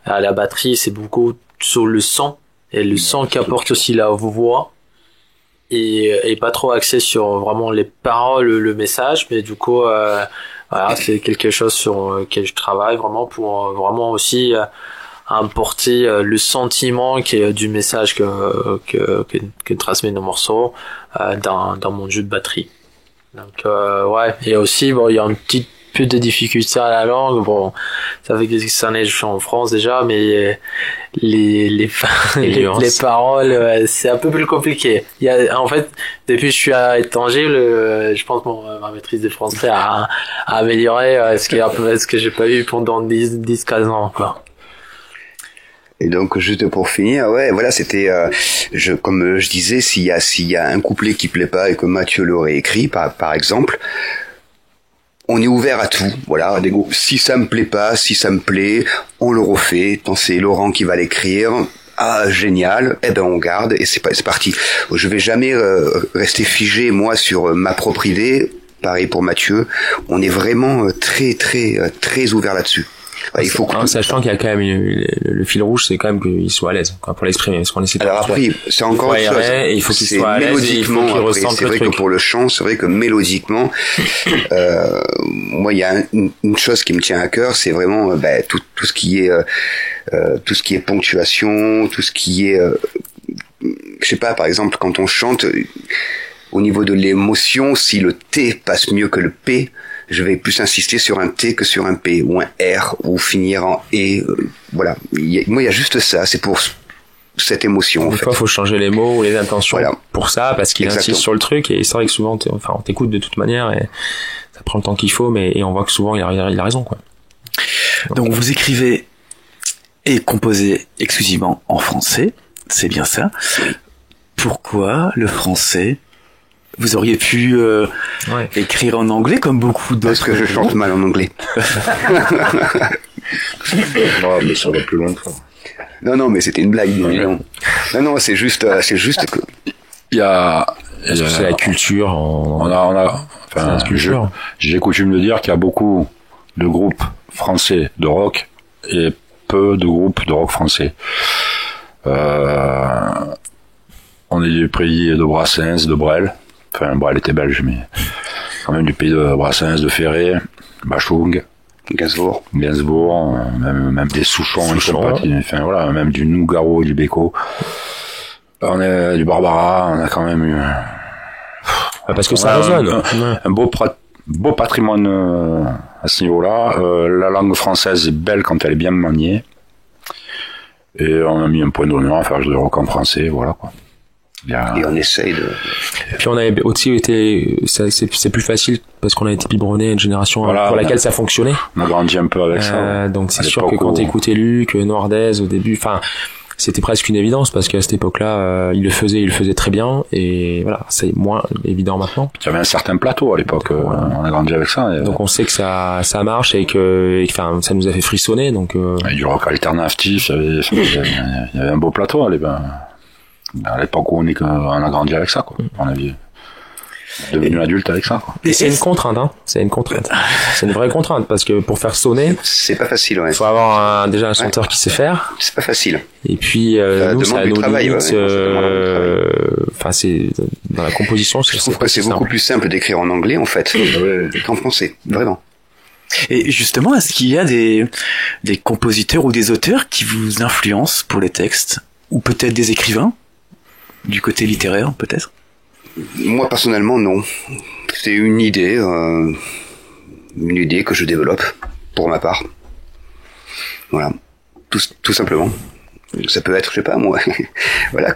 à la batterie c'est beaucoup sur le son et le son qu'apporte aussi la voix et pas trop axé sur vraiment les paroles, le message, mais du coup voilà, c'est quelque chose sur lequel je travaille vraiment pour vraiment aussi importer le sentiment qui est du message que transmet nos morceaux dans mon jeu de batterie. Donc ouais, et aussi il y a un petit peu de difficulté à la langue. Bon, ça fait quelques années que je suis en France déjà, mais les paroles c'est un peu plus compliqué. En fait, depuis que je suis à Tangible, je pense que ma maîtrise de français a amélioré, ce que j'ai pas eu pendant 10-15 ans quoi. Et donc juste pour finir, ouais, voilà, c'était comme je disais, s'il y a un couplet qui plaît pas et que Mathieu l'aurait écrit par exemple, on est ouvert à tout, voilà. Si ça me plaît pas, si ça me plaît, on le refait. Tant c'est Laurent qui va l'écrire, génial, on garde et c'est parti. Je vais jamais rester figé moi sur ma propre idée. Pareil pour Mathieu, on est vraiment très très très ouvert là-dessus. Il faut sachant qu'il y a quand même le fil rouge, c'est quand même qu'il soit à l'aise pour l'exprimer, parce qu'on essaie de. Alors après, c'est encore autre chose. Et il faut qu'il soit à l'aise. Mélodiquement, c'est vrai que pour le chant, c'est vrai que mélodiquement, moi il y a une chose qui me tient à cœur, c'est vraiment tout ce qui est ponctuation, tout ce qui est je sais pas, par exemple quand on chante au niveau de l'émotion, si le T passe mieux que le P, je vais plus insister sur un T que sur un P, ou un R, ou finir en E, voilà. Moi, il y a juste ça, c'est pour cette émotion, Des fois, il faut changer les mots ou les intentions pour ça, parce qu'il insiste sur le truc, et c'est vrai que souvent, on t'écoute de toute manière, et ça prend le temps qu'il faut, et on voit que souvent, il a raison, quoi. Donc, vous écrivez et composez exclusivement en français, c'est bien ça. Pourquoi le français ? Vous auriez pu écrire en anglais comme beaucoup d'autres. Parce que je chante mal en anglais. Non, mais ça va plus loin. Non, mais c'était une blague. Non, c'est juste que il y a c'est la culture. Enfin, j'ai coutume de dire qu'il y a beaucoup de groupes français de rock et peu de groupes de rock français. On est du pays de Brassens, de Brel. Enfin, Brel était belge, mais quand même du pays de Brassens, de Ferré, Bachung, Gainsbourg, même des Souchons et compagnie. Enfin, voilà, même du Nougaro et du Béco. On est du Barbara, on a quand même eu... Parce que ça résonne. Un beau patrimoine à ce niveau-là. La langue française est belle quand elle est bien maniée. Et on a mis un point d'honneur à faire du rock en français, voilà quoi. Et on essaye de... Puis on avait aussi été, c'est plus facile parce qu'on a été biberonné à une génération voilà, pour laquelle ça fonctionnait. On a grandi un peu avec ça. Donc c'est sûr que quand t'écoutais Luc, Noirdaise au début, enfin, c'était presque une évidence parce qu'à cette époque-là, il le faisait très bien et voilà, c'est moins évident maintenant. Il y avait un certain plateau à l'époque, voilà. On a grandi avec ça. Et donc on sait que ça marche et enfin, ça nous a fait frissonner. Donc il y a du rock alternatif, il y avait un beau plateau à l'époque où on a grandi avec ça, quoi. On est devenu adulte avec ça, quoi. Et c'est une contrainte, hein. C'est une contrainte. C'est une vraie contrainte parce que pour faire sonner, c'est pas facile, ouais. Il faut avoir déjà un chanteur qui sait faire. C'est pas facile. Et puis nous, ça a nos limites. Enfin, c'est dans la composition. Je trouve que c'est beaucoup plus simple d'écrire en anglais, en fait, qu'en français, vraiment. Et justement, est-ce qu'il y a des compositeurs ou des auteurs qui vous influencent pour les textes, ou peut-être des écrivains du côté littéraire, peut-être? Moi, personnellement, non. C'est une idée que je développe, pour ma part. Voilà. Tout simplement. Ça peut être, je sais pas, moi. Voilà,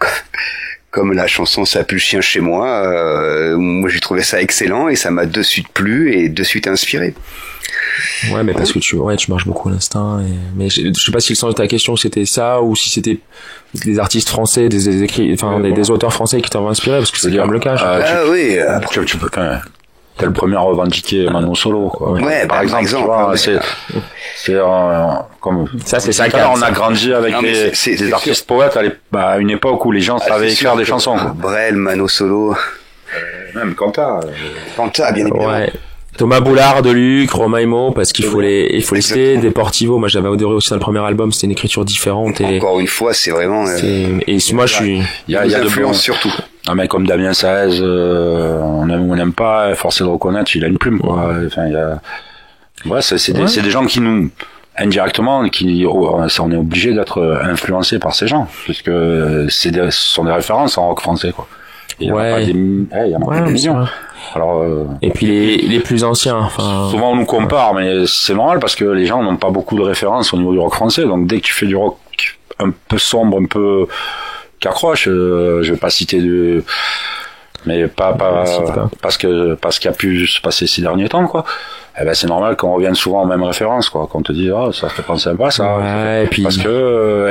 comme la chanson Ça pue le chien chez moi, moi j'ai trouvé ça excellent et ça m'a de suite plu et de suite inspiré. Ouais, mais parce que tu marches beaucoup à l'instinct. Mais je sais pas si le sens de ta question c'était ça ou si c'était des artistes français, des auteurs français qui t'ont inspiré, parce que c'est quand même le cas. Oui. Tu peux quand même. T'es le premier à revendiquer Mano Solo, quoi. Ouais, par exemple. Tu vois, c'est comme ça, c'est ça. On a grandi avec des artistes poètes à une époque où les gens savaient écrire des chansons. Brel, Mano Solo, même Kanta, bien évidemment. Ouais. Thomas Boulard de Luc, Romain Imo, parce qu'il faut les citer, Deportivo. Moi, j'avais adoré aussi dans le premier album, c'était une écriture différente et encore une fois, c'est vraiment et moi il y a de l'influence surtout. Un mec comme Damien Saez, on aime ou on n'aime pas, forcé de reconnaître, il a une plume, quoi. Enfin, c'est des gens qui nous, indirectement, on est obligé d'être influencé par ces gens, puisque ce sont des références en rock français, quoi. Il y en a pas des millions. Alors, et puis les plus anciens, enfin. Souvent on nous compare, mais c'est normal parce que les gens n'ont pas beaucoup de références au niveau du rock français, donc dès que tu fais du rock un peu sombre, un peu qui accroche, je vais pas citer mais pas parce qu'il y a pu se passer ces derniers temps, quoi. Eh ben c'est normal qu'on revienne souvent aux mêmes références, quoi, qu'on te dise ça fait penser un peu à ça. Ouais, et puis parce que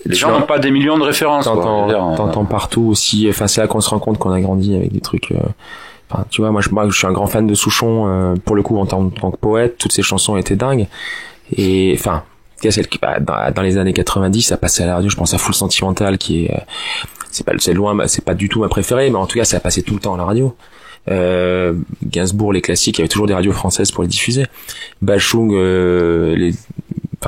les gens n'ont pas des millions de références. T'entends partout aussi. Enfin, c'est là qu'on se rend compte qu'on a grandi avec des trucs. Enfin, tu vois, moi je suis un grand fan de Souchon. Pour le coup, en tant que poète, toutes ses chansons étaient dingues. Et enfin, celle qui dans les années 90, ça passait à la radio. Je pense à Full Sentimental, qui est c'est pas du tout ma préférée, mais en tout cas, ça passait tout le temps à la radio. Gainsbourg, les classiques, il y avait toujours des radios françaises pour les diffuser. Bachung,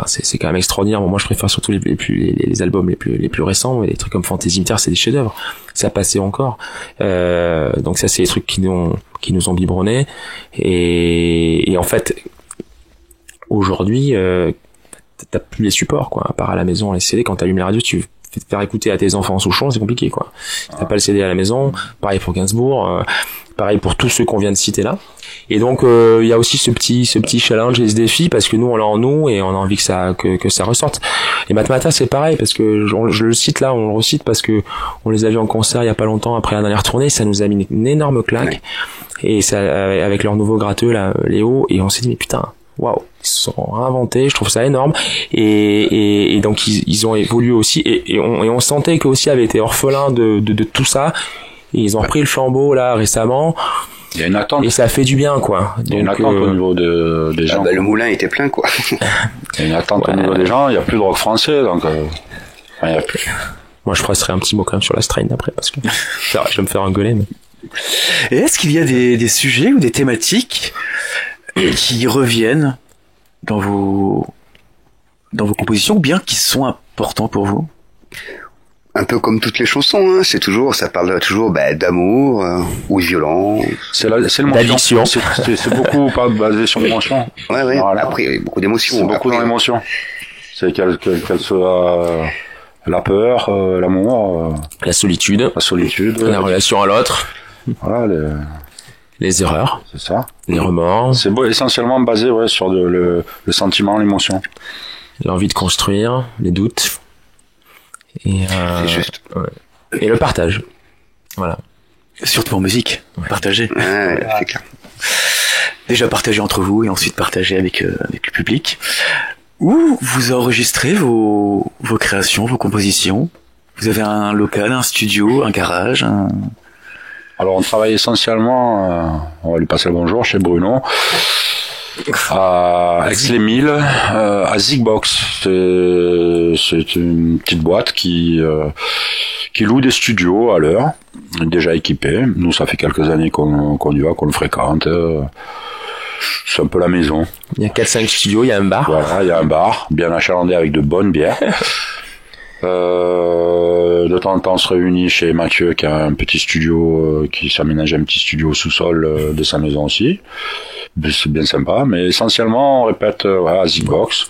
c'est quand même extraordinaire. Bon, moi, je préfère surtout les albums les plus récents, mais des trucs comme Fantasy Militaire, c'est des chefs-d'œuvre. Ça passait encore. Donc ça, c'est des trucs qui nous ont biberonnés. Et en fait, aujourd'hui, t'as plus les supports, quoi. À part à la maison, les CD, quand t'allumes la radio, tu faire écouter à tes enfants Souchon, c'est compliqué, quoi. T'as pas le CD à la maison. Pareil pour Gainsbourg. Pareil pour tous ceux qu'on vient de citer là. Et donc il y a aussi ce petit challenge et ce défi parce que nous on l'a en nous et on a envie que ça ressorte. Et Matmata c'est pareil parce que je le cite là, on le recite parce que on les a vus en concert il y a pas longtemps après la dernière tournée, ça nous a mis une énorme claque. Et ça avec leur nouveau gratteux là, Léo, et on s'est dit mais putain, waouh, ils se sont réinventés, je trouve ça énorme. Et donc ils ont évolué aussi et on sentait qu'eux aussi avaient été orphelins de tout ça. Et ils ont repris le flambeau là récemment. Il y a une attente. Et ça fait du bien, quoi. Il y a une attente au niveau des gens. Le moulin était plein, quoi. Il y a une attente au niveau des gens. Il y a plus de rock français, donc il y a plus. Moi, je ferai un petit mot quand même sur la Strain après parce que je vais me faire engueuler. Mais... Et est-ce qu'il y a des sujets ou des thématiques qui reviennent dans vos compositions ou bien qui sont importants pour vous? Un peu comme toutes les chansons, hein. Ça parle toujours d'amour ou de violence. C'est l'émotion. C'est beaucoup pas basé sur l'émotion. Ouais. Voilà. Après, il y a beaucoup d'émotions. C'est beaucoup dans l'émotion. C'est qu'elle la peur, l'amour, la solitude, la relation à l'autre, voilà, les erreurs, c'est ça, les remords. C'est essentiellement basé sur le sentiment, l'émotion. L'envie de construire, les doutes. Et, c'est juste. Ouais. Et le partage. Voilà. Surtout en musique. Partager. Ouais, c'est clair. Déjà partager entre vous et ensuite partager avec le public. Où vous enregistrez vos créations, vos compositions? Vous avez un local, un studio, un garage, Alors on travaille essentiellement, on va lui passer le bonjour, chez Bruno, à Aix-les-Milles, à Zigbox. C'est une petite boîte qui loue des studios à l'heure, déjà équipés. Nous, ça fait quelques années qu'on y va, qu'on le fréquente. C'est un peu la maison. Il y a 4-5 studios, il y a un bar. Voilà, il y a un bar, bien achalandé avec de bonnes bières. De temps en temps, on se réunit chez Mathieu, qui a un petit studio, qui s'aménage un petit studio au sous-sol de sa maison aussi. C'est bien sympa, mais essentiellement, on répète à Zigbox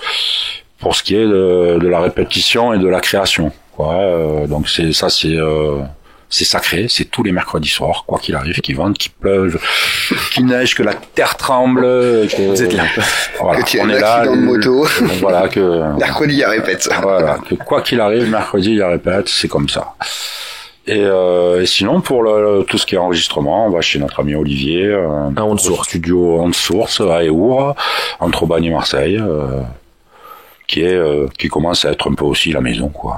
pour ce qui est de la répétition et de la création. Donc c'est sacré, c'est tous les mercredis soirs, quoi qu'il arrive, qu'il vente, qu'il pleuve, qu'il neige, que la terre tremble. Vous êtes là. Voilà, que tu aies un accident de moto. Voilà, que mercredi, il répète. Voilà, que quoi qu'il arrive, mercredi, il répète, c'est comme ça. Et sinon, pour tout ce qui est enregistrement, on va chez notre ami Olivier, On Source. Studio On Source à Éour, entre Aubagne et Marseille, qui commence à être un peu aussi la maison, quoi.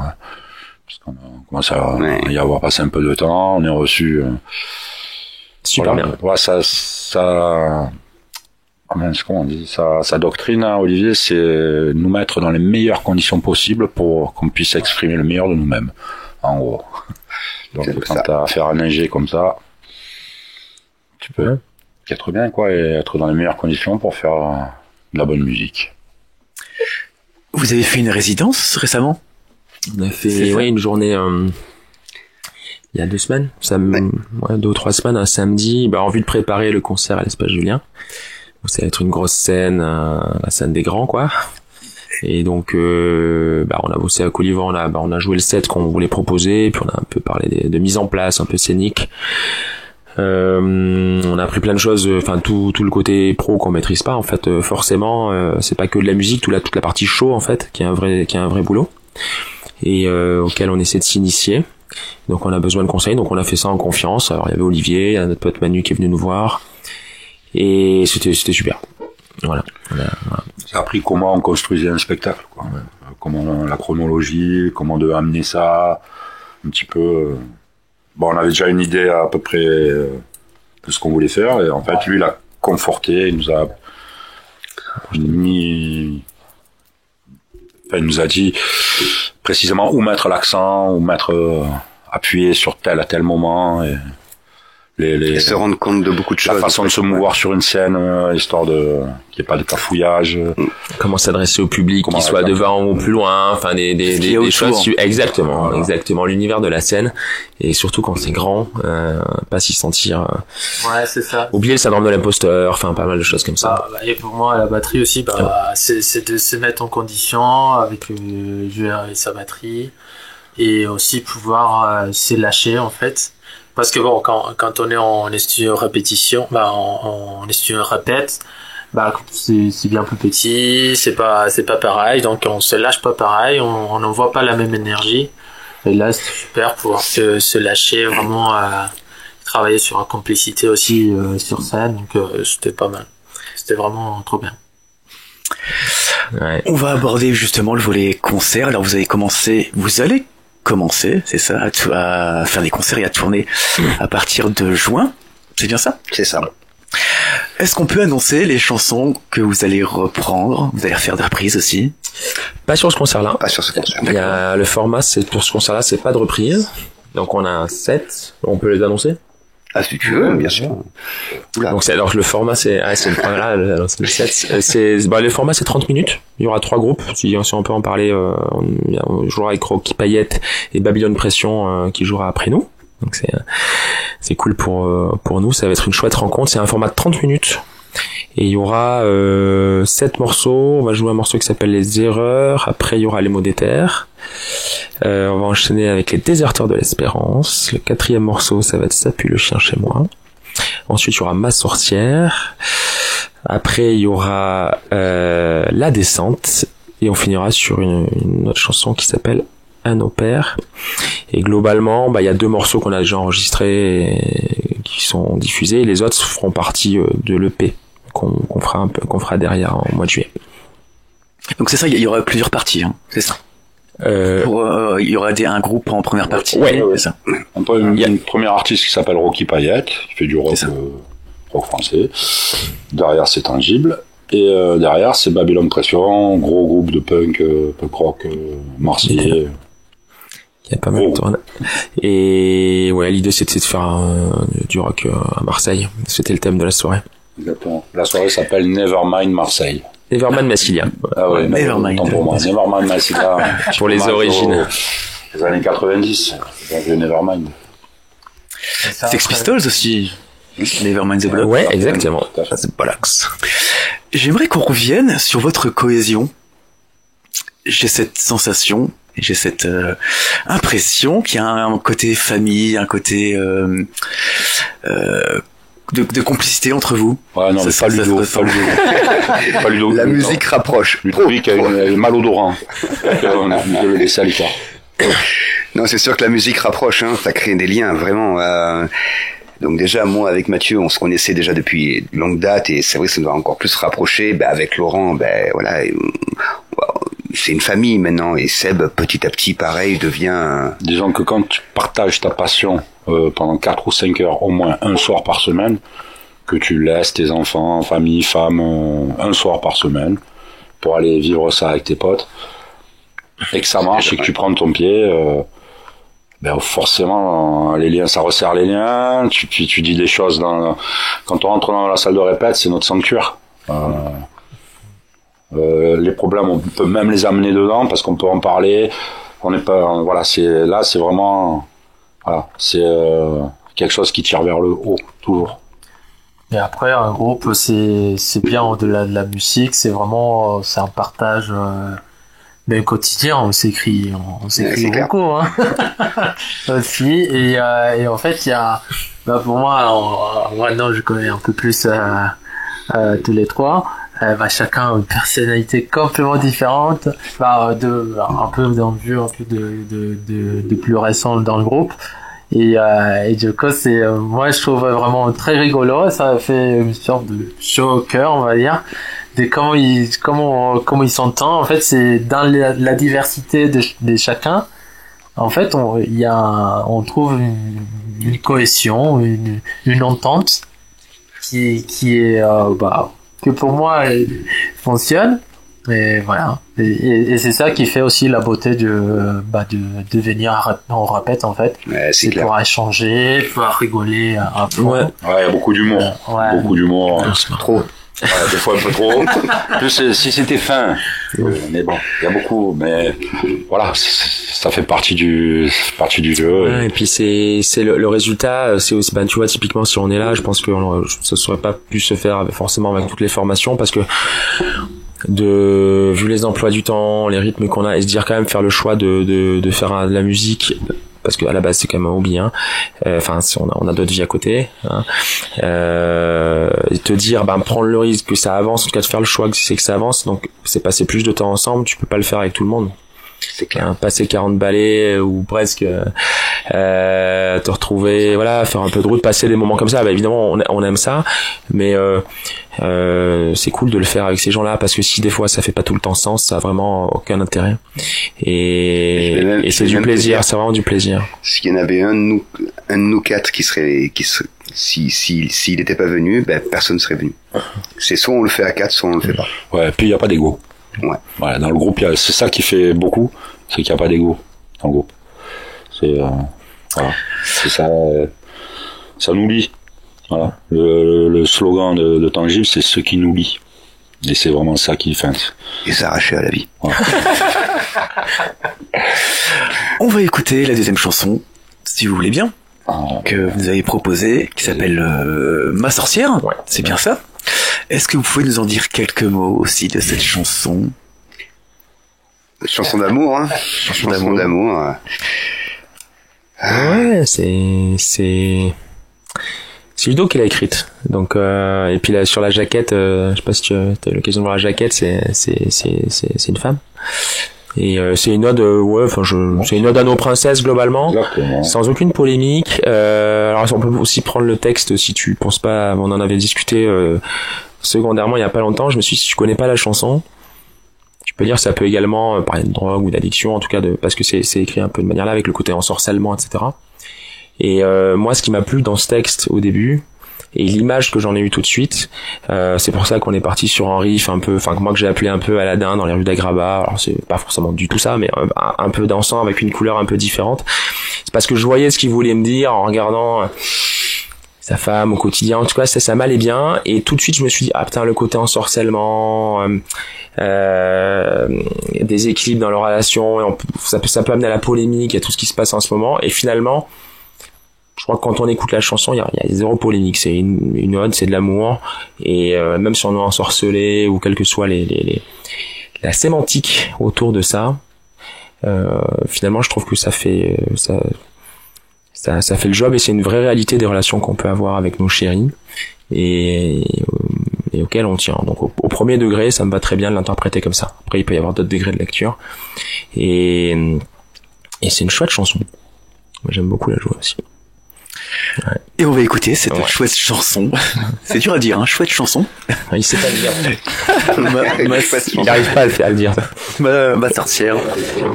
Parce qu'on commence à y avoir passé un peu de temps, on est reçu. Super bien. Ouais, comment on dit, sa doctrine, hein, Olivier, c'est nous mettre dans les meilleures conditions possibles pour qu'on puisse exprimer le meilleur de nous-mêmes, en gros. Donc quand t'as affaire à neiger comme ça, tu peux être bien, quoi, et être dans les meilleures conditions pour faire de la bonne musique. Vous avez fait une résidence récemment? On a fait une journée il y a 2 semaines, 2 ou 3 semaines, un samedi, en vue de préparer le concert à l'Espace Julien. Donc, ça va être une grosse scène, la scène des grands, quoi. Et donc on a bossé avec Olivier, on a joué le set qu'on voulait proposer, puis on a un peu parlé de mise en place un peu scénique. On a appris plein de choses, tout le côté pro qu'on maîtrise pas en fait, forcément c'est pas que de la musique, toute la partie show en fait qui est un vrai boulot et auquel on essaie de s'initier. Donc on a besoin de conseils, donc on a fait ça en confiance. Alors il y avait Olivier, il y a notre pote Manu qui est venu nous voir et c'était super. Voilà. Ça a appris comment on construisait un spectacle, quoi. Comment la chronologie, comment de amener ça un petit peu. On avait déjà une idée à peu près de ce qu'on voulait faire et en fait lui il a conforté, il nous a dit précisément où mettre l'accent, où appuyer sur tel à tel moment et et se rendre compte de beaucoup de choses. La façon de se mouvoir sur une scène, histoire qu'il n'y ait pas de cafouillage. Comment s'adresser au public, qu'il soit devant ou plus loin, des choses. Exactement, l'univers de la scène. Et surtout quand c'est grand, pas s'y sentir. Ouais, c'est ça. Oublier le syndrome de l'imposteur, pas mal de choses comme ça. Et pour moi, la batterie aussi, c'est de se mettre en condition avec le joueur et sa batterie. Et aussi pouvoir se lâcher, en fait. Parce que quand on est en studio répétition, en studio répète, c'est bien plus petit, c'est pas pareil, donc on se lâche pas pareil, on n'envoie pas la même énergie. Et là, c'est super pour se lâcher, vraiment travailler sur la complicité aussi sur scène, donc c'était pas mal. C'était vraiment trop bien. Ouais. On va aborder justement le volet concert. Alors vous allez commencer, c'est ça, à faire des concerts et à tourner à partir de juin. C'est bien ça? C'est ça. Est-ce qu'on peut annoncer les chansons que vous allez reprendre? Vous allez refaire des reprises aussi? Pas sur ce concert-là. Pas sur ce concert. Il y a le format, pour ce concert-là, c'est pas de reprise. Donc on a 7. On peut les annoncer? Ah, si tu veux, bien sûr. Oula. Donc alors le format c'est le 7. Le format c'est 30 minutes. Il y aura 3 groupes. Si on peut en parler, on jouera avec Rocky Payette et Babylone Pression qui jouera après nous. Donc c'est cool pour nous. Ça va être une chouette rencontre. C'est un format de 30 minutes. Et il y aura 7 morceaux. On va jouer un morceau qui s'appelle Les Erreurs. Après il y aura Les Mots d'éther. On va enchaîner avec les Déserteurs de l'Espérance. Le 4e morceau, ça va être Ça pue le chien chez moi. Ensuite, il y aura Ma sorcière. Après, il y aura La descente. Et on finira sur une autre chanson qui s'appelle Un au père. Et globalement, il y a 2 morceaux qu'on a déjà enregistrés et qui sont diffusés. Et les autres feront partie de l'EP qu'on fera derrière en mois de juillet. Donc c'est ça, il y aura plusieurs parties, hein, c'est ça. Il y aura un groupe en première partie. Ouais. C'est ça. On peut une première artiste qui s'appelle Rocky Payette, qui fait du rock français. Derrière, c'est Tangible. Et derrière, c'est Babylone Pression, gros groupe de punk rock marseillais. Il y a pas mal de tournées. Et ouais, l'idée c'était de faire du rock à Marseille. C'était le thème de la soirée. Exactement. La soirée s'appelle Nevermind Marseille. Nevermind Massilia. Ah ouais, Nevermind. Pour moi. Nevermind Massilia. Pour les origines. Les années 90. Donc Nevermind. Sex Pistols aussi. Nevermind the Block. Ouais, exactement. C'est Bollocks. J'aimerais qu'on revienne sur votre cohésion. J'ai cette sensation, j'ai cette impression qu'il y a un côté famille, un côté de complicité entre vous. Ouais, non, mais pas Ludo. Pas Ludo. La musique rapproche. Ludovic a une malodorant. On a de le laisser à l'écart. Non, c'est sûr que la musique rapproche, hein. Ça crée des liens, vraiment. Donc déjà, moi, avec Mathieu, on se connaissait déjà depuis longue date, et c'est vrai que ça nous a encore plus rapproché. Avec Laurent, voilà, c'est une famille maintenant, et Seb, petit à petit, pareil, devient... Disons que quand tu partages ta passion pendant 4 ou 5 heures, au moins un soir par semaine, que tu laisses tes enfants, famille, femme, un soir par semaine, pour aller vivre ça avec tes potes, et que ça marche, et que tu prends ton pied... forcément les liens, ça resserre les liens. Tu dis des choses quand on rentre dans la salle de répète, c'est notre sanctuaire. Les problèmes, on peut même les amener dedans parce qu'on peut en parler. On n'est pas, voilà, c'est vraiment, voilà, c'est quelque chose qui tire vers le haut toujours. Et après, un groupe, c'est bien au-delà de la musique, c'est vraiment, c'est un partage. Mais au quotidien, on s'écrit beaucoup, hein. Aussi. Et en fait, il y a, pour moi, maintenant, je connais un peu plus, tous les trois. Chacun a une personnalité complètement différente. Un peu d'un vue, un peu de plus récent dans le groupe. Et du coup, moi, je trouve vraiment très rigolo. Ça fait une sorte de show au cœur, on va dire. De comment ils s'entendent. En fait, c'est dans la diversité de chacun. En fait, on trouve une cohésion, une entente qui est que pour moi fonctionne. Et voilà. Et c'est ça qui fait aussi la beauté de venir on répète en fait. Ouais, c'est clair. Pour échanger, pouvoir rigoler un peu. Ouais. Ouais, il y a beaucoup d'humour. Ouais. Beaucoup d'humour. Trop. Ouais, des fois un peu trop. Plus si c'était fin. Mais bon, il y a beaucoup. Mais voilà, ça fait partie du jeu. Ouais, et puis c'est le résultat, c'est aussi, tu vois, typiquement si on est là, je pense que ça serait pas pu se faire forcément avec toutes les formations parce que vu les emplois du temps, les rythmes qu'on a, et se dire quand même faire le choix de faire de la musique, parce que à la base c'est quand même un hobby, hein. Enfin, on a d'autres vies à côté, hein. Et te dire, prendre le risque que ça avance, en tout cas de faire le choix que ça avance, donc c'est passer plus de temps ensemble, tu peux pas le faire avec tout le monde. C'est clair. Passer 40 balais ou presque, te retrouver, voilà, faire un peu de route, passer des moments comme ça. Évidemment, on aime ça, mais c'est cool de le faire avec ces gens-là parce que si des fois ça fait pas tout le temps sens, ça a vraiment aucun intérêt. Et c'est du plaisir, c'est vraiment du plaisir. S'il y en avait un de nous quatre s'il n'était pas venu, personne serait venu. C'est soit on le fait à 4, soit on le fait pas. Ouais, puis il y a pas d'ego. Ouais. Ouais, dans le groupe, c'est ça qui fait beaucoup, c'est qu'il y a pas d'ego dans le groupe. C'est voilà, c'est ça, ça nous lie. Voilà, le slogan de Tangible, c'est ce qui nous lie. Et c'est vraiment ça qui fait. Et s'arracher à la vie. Ouais. On va écouter la deuxième chanson, si vous voulez bien, que vous avez proposée, qui s'appelle Ma sorcière. Ouais. C'est bien ça. Est-ce que vous pouvez nous en dire quelques mots aussi de cette chanson? Chanson d'amour, hein. Chanson d'amour. Ouais, c'est Ludo qui l'a écrite. Donc et puis là sur la jaquette, je sais pas si tu as eu l'occasion de voir la jaquette, c'est une femme. Et c'est une ode, c'est une ode à nos princesses globalement, Exactement. sans aucune polémique. Alors on peut aussi prendre le texte si tu penses pas. On en avait discuté secondairement il y a pas longtemps. Je me suis dit, si tu connais pas la chanson, tu peux dire ça peut également parler de drogue ou d'addiction, en tout cas parce que c'est écrit un peu de manière là avec le côté ensorcellement, etc. Et moi, ce qui m'a plu dans ce texte au début, et l'image que j'en ai eue tout de suite, c'est pour ça qu'on est parti sur un riff un peu, enfin moi que j'ai appelé un peu Aladdin dans les rues d'Agraba. Alors c'est pas forcément du tout ça, mais un peu dansant avec une couleur un peu différente. C'est parce que je voyais ce qu'il voulait me dire en regardant sa femme au quotidien. En tout cas, ça m'allait bien. Et tout de suite, je me suis dit, ah putain, le côté ensorcellement, des équilibres dans leur relation, ça peut amener à la polémique, à tout ce qui se passe en ce moment. Et finalement, je crois que quand on écoute la chanson, il y a zéro polémique. C'est une ode, c'est de l'amour. Et même si on est ensorcelé ou quelle que soit la sémantique autour de ça, finalement, je trouve que ça fait ça fait le job, et c'est une vraie réalité des relations qu'on peut avoir avec nos chéris et auxquelles on tient. Donc au premier degré, ça me va très bien de l'interpréter comme ça. Après, il peut y avoir d'autres degrés de lecture. Et c'est une chouette chanson. Moi, j'aime beaucoup la jouer aussi. Ouais. Et on va écouter cette chouette chanson. C'est dur à dire, hein, chouette chanson. Il sait pas le dire. Il n'arrive pas à le dire. Ma sorcière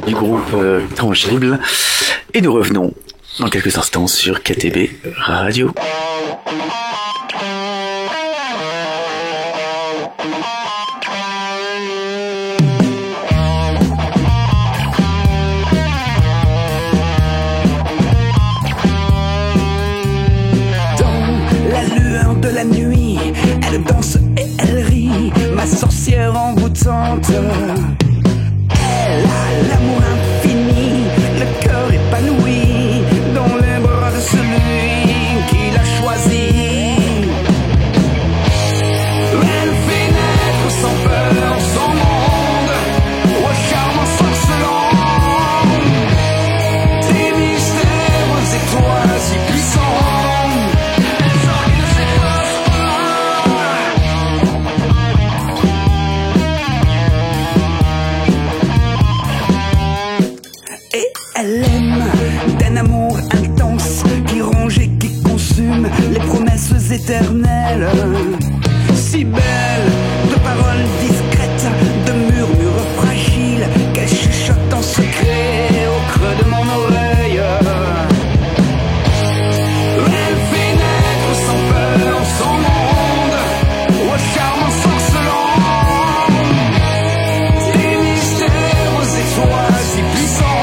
du groupe Tangible. Et nous revenons dans quelques instants sur KTB Radio. De la nuit, elle danse et elle rit, ma sorcière envoûtante. Elle a l'amour infini, le cœur épanoui, dans les bras de celui qui l'a choisi. Elle fait naître sans peur son monde, au charme ensorcelant, des mystères étoiles si puissants. Elle aime d'un amour intense qui ronge et qui consume les promesses éternelles. Si belle, de paroles discrètes, de murmures fragiles qu'elle chuchote en secret au creux de mon oreille. Elle fait naître sans peur son monde, au charme ensorcelant, des mystères aux étoiles si puissants.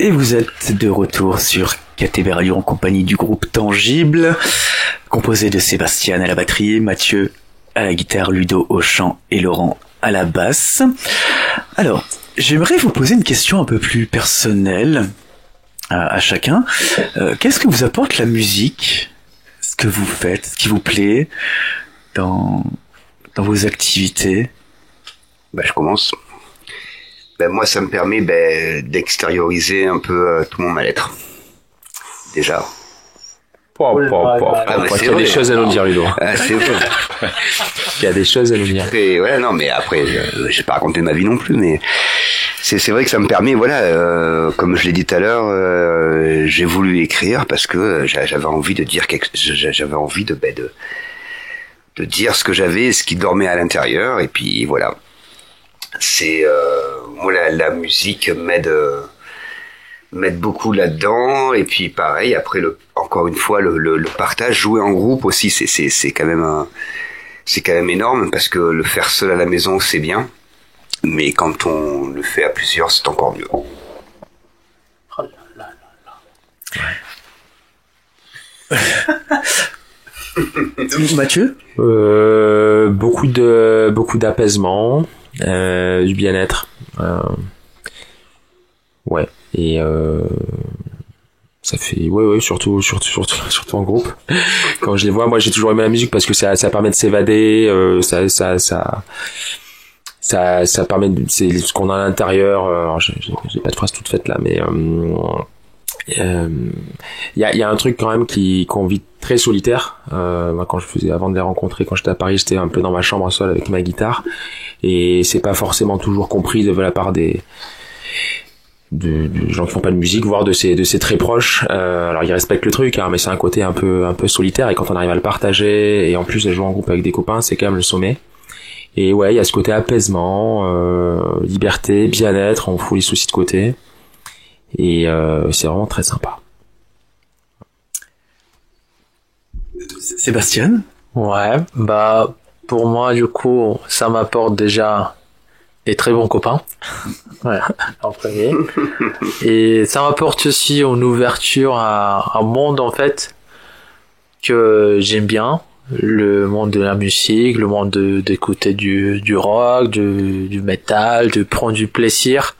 Et vous êtes de retour sur KTB Radio en compagnie du groupe Tangible, composé de Sébastien à la batterie, Mathieu à la guitare, Ludo au chant et Laurent à la basse. Alors, j'aimerais vous poser une question un peu plus personnelle à chacun. Qu'est-ce que vous apporte la musique, ce que vous faites, ce qui vous plaît dans vos activités? Je commence. moi, ça me permet d'extérioriser un peu tout mon mal-être. Déjà. Il y a des choses à nous dire, Ludo. C'est vrai. Il y a des choses à nous dire. Ouais, non, mais après, j'ai pas raconté ma vie non plus, mais c'est vrai que ça me permet, voilà, comme je l'ai dit tout à l'heure, j'ai voulu écrire parce que j'avais envie de dire j'avais envie de dire ce que j'avais, ce qui dormait à l'intérieur, et puis voilà. C'est moi la musique m'aide beaucoup là-dedans, et puis pareil après encore une fois le partage, jouer en groupe aussi, c'est quand même énorme, parce que le faire seul à la maison c'est bien, mais quand on le fait à plusieurs c'est encore mieux. Oh là là là. Mathieu, beaucoup d'apaisement, du bien-être, ouais, et ça fait surtout en groupe. Quand je les vois, moi j'ai toujours aimé la musique parce que ça permet de s'évader, ça permet c'est ce qu'on a à l'intérieur. Alors j'ai pas de phrase toute faite là, mais il y a un truc quand même qu'on vit très solitaire. Moi, avant de les rencontrer, quand j'étais à Paris, j'étais un peu dans ma chambre seule avec ma guitare, et c'est pas forcément toujours compris de la part de gens qui font pas de musique, voire de ses très proches. Alors ils respectent le truc, mais c'est un côté un peu solitaire, et quand on arrive à le partager, et en plus de jouer en groupe avec des copains, c'est quand même le sommet. Et ouais, il y a ce côté apaisement, liberté, bien-être, on fout les soucis de côté, et c'est vraiment très sympa. Sébastien? Ouais, pour moi du coup ça m'apporte déjà des très bons copains. Ouais, en premier. Et ça m'apporte aussi une ouverture à un monde en fait que j'aime bien, le monde de la musique, le monde d'écouter du rock, du metal, de prendre du plaisir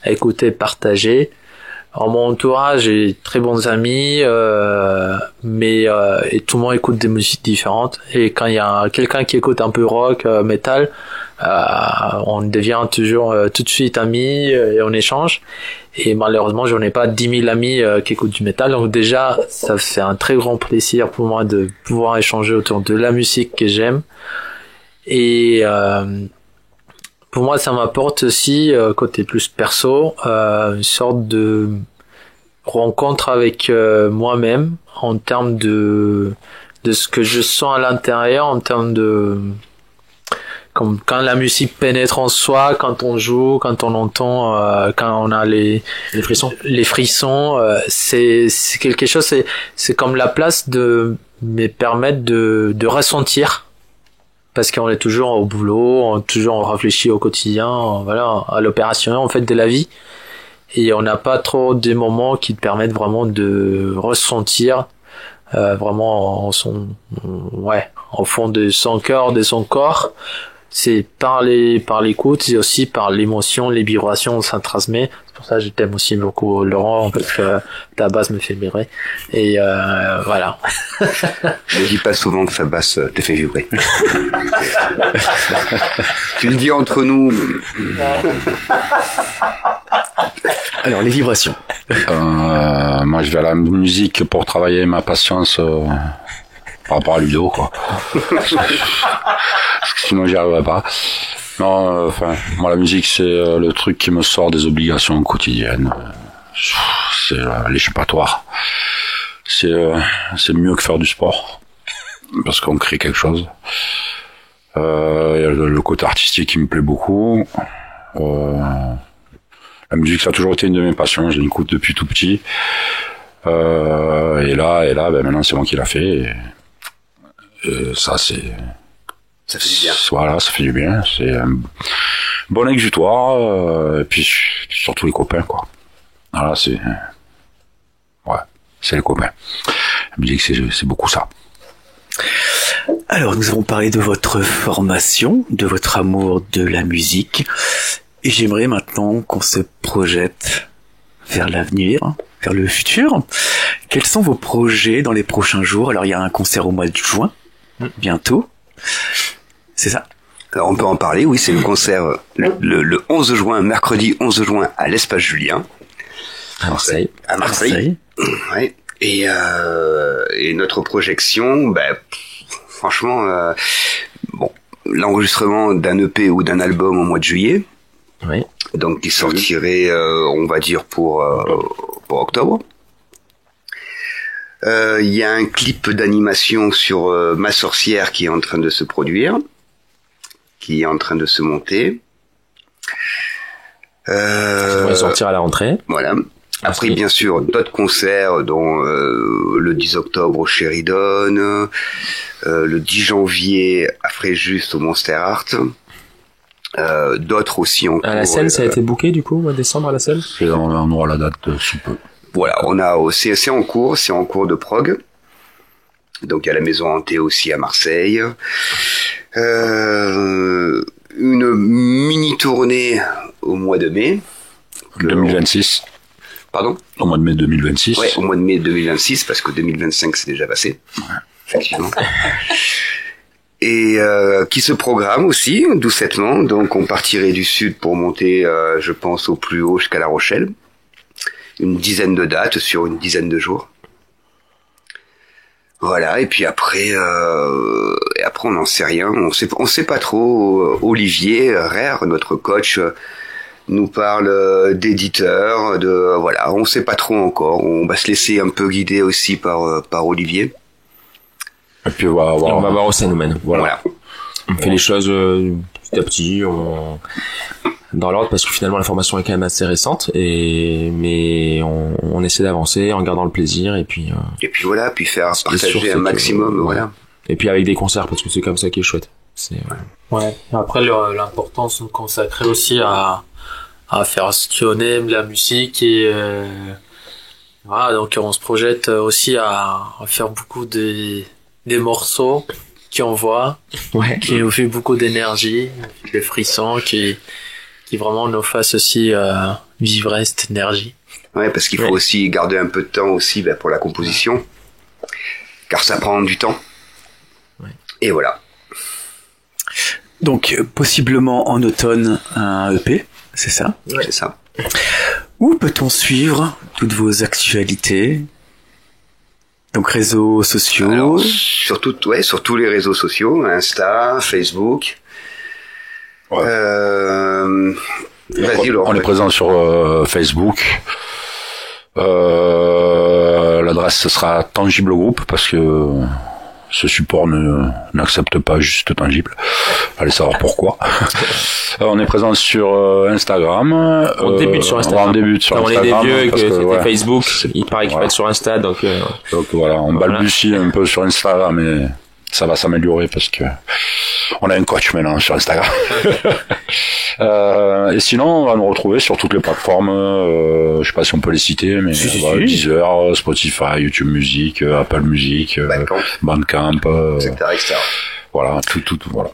à écouter, partager. En mon entourage, j'ai très bons amis, mais et tout le monde écoute des musiques différentes. Et quand il y a quelqu'un qui écoute un peu rock, metal, on devient toujours tout de suite amis, et on échange. Et malheureusement, j'en ai pas 10 000 amis qui écoutent du metal. Donc déjà, ça fait un très grand plaisir pour moi de pouvoir échanger autour de la musique que j'aime. Et pour moi, ça m'apporte aussi, côté plus perso, une sorte de rencontre avec moi-même, en termes de ce que je sens à l'intérieur, en termes de comme quand la musique pénètre en soi, quand on joue, quand on entend, quand on a les frissons, c'est quelque chose, c'est comme la place de me permettre de ressentir. Parce qu'on est toujours au boulot, on réfléchit au quotidien, voilà, à l'opérationnel en fait de la vie, et on n'a pas trop des moments qui te permettent vraiment de ressentir vraiment au fond de son cœur, de son corps. C'est par l'écoute, c'est aussi par l'émotion, les vibrations, ça transmet. C'est pour ça que je t'aime aussi beaucoup, Laurent, parce que ta basse me fait vibrer. Et voilà. Je dis pas souvent que sa basse te fait vibrer. Tu le dis entre nous. Alors, les vibrations. Moi, je vais à la musique pour travailler ma patience par rapport à Ludo, quoi. Parce que sinon, j'y arriverais pas. Non, moi, la musique, c'est le truc qui me sort des obligations quotidiennes. C'est l'échappatoire. C'est mieux que faire du sport, parce qu'on crée quelque chose. Il y a le côté artistique qui me plaît beaucoup. La musique, ça a toujours été une de mes passions. Je l'écoute depuis tout petit. Et là, maintenant, c'est moi qui l'a fait. Et ça fait du bien. Voilà, ça fait du bien. C'est un bon exutoire. Et puis surtout les copains, quoi. Voilà, c'est les copains. La musique, c'est beaucoup ça. Alors, nous avons parlé de votre formation, de votre amour de la musique. Et j'aimerais maintenant qu'on se projette vers l'avenir, vers le futur. Quels sont vos projets dans les prochains jours? Alors, il y a un concert au mois de juin, bientôt. C'est ça? Alors, on peut en parler, oui, c'est le concert le 11 juin, mercredi 11 juin à l'Espace Julien. À Marseille. À Marseille. Ouais. Et notre projection, franchement, bon, l'enregistrement d'un EP ou d'un album au mois de juillet. Oui. Donc, qui sortirait, on va dire, pour octobre. Il y a un clip d'animation sur Ma Sorcière qui est en train de se produire, qui est en train de se monter. Ça devrait sortir à la rentrée. Voilà. Après, bien sûr, d'autres concerts, dont le 10 octobre au Sheridan, le 10 janvier à Fréjus au Monster Art, d'autres aussi en cours. À la scène, ça a été booké du coup, au mois de décembre à la scène. Et on aura la date sous peu. Voilà, c'est en cours de prog. Donc il y a la Maison Hantée aussi à Marseille. Une mini tournée au mois de mai. 2026. Pardon ? Au mois de mai 2026. Ouais, au mois de mai 2026, parce que 2025 c'est déjà passé. Ouais. Effectivement. Et qui se programme aussi, doucettement. Donc on partirait du sud pour monter, je pense, au plus haut jusqu'à La Rochelle. Une dizaine de dates sur une dizaine de jours. Voilà, et puis après on n'en sait rien, on sait pas trop. Olivier Rère, notre coach, nous parle d'éditeurs, voilà, on sait pas trop encore. On va se laisser un peu guider aussi par Olivier. Et puis on va voir où ça nous mène. Voilà. On fait les choses petit à petit, dans l'ordre, parce que finalement l'information est quand même assez récente, mais on essaie d'avancer en gardant le plaisir, et puis voilà, puis faire partager un maximum, voilà. Et puis avec des concerts, parce que c'est comme ça qui est chouette. Ouais. Après l'important c'est de consacrer aussi à faire ce qu'on aime, la musique, et voilà, donc on se projette aussi à faire beaucoup des morceaux qui envoient, qui nous fait beaucoup d'énergie, des frissons, qui vraiment nous fassent aussi vivre cette énergie. Ouais, parce qu'il faut aussi garder un peu de temps aussi pour la composition, car ça prend du temps. Ouais. Et voilà. Donc possiblement en automne un EP, c'est ça ? Ouais, c'est ça. Où peut-on suivre toutes vos actualités ? Donc réseaux sociaux. Alors, sur tous les réseaux sociaux, Insta, Facebook. Ouais. Vas-y, Laurent. On est présent sur Facebook. L'adresse ce sera Tangible Group, parce que ce support n'accepte pas juste Tangible. Allez savoir pourquoi. On est présent sur Instagram. On débute sur Instagram. On est des vieux que c'était Facebook. Il paraît qu'il faut être sur Insta, donc voilà, on balbutie un peu sur Instagram, mais ça va s'améliorer parce que on a un coach maintenant sur Instagram. Et sinon, on va nous retrouver sur toutes les plateformes. Je sais pas si on peut les citer, mais Deezer, Spotify, YouTube Music, Apple Music, Bandcamp, etc. Voilà, tout, voilà.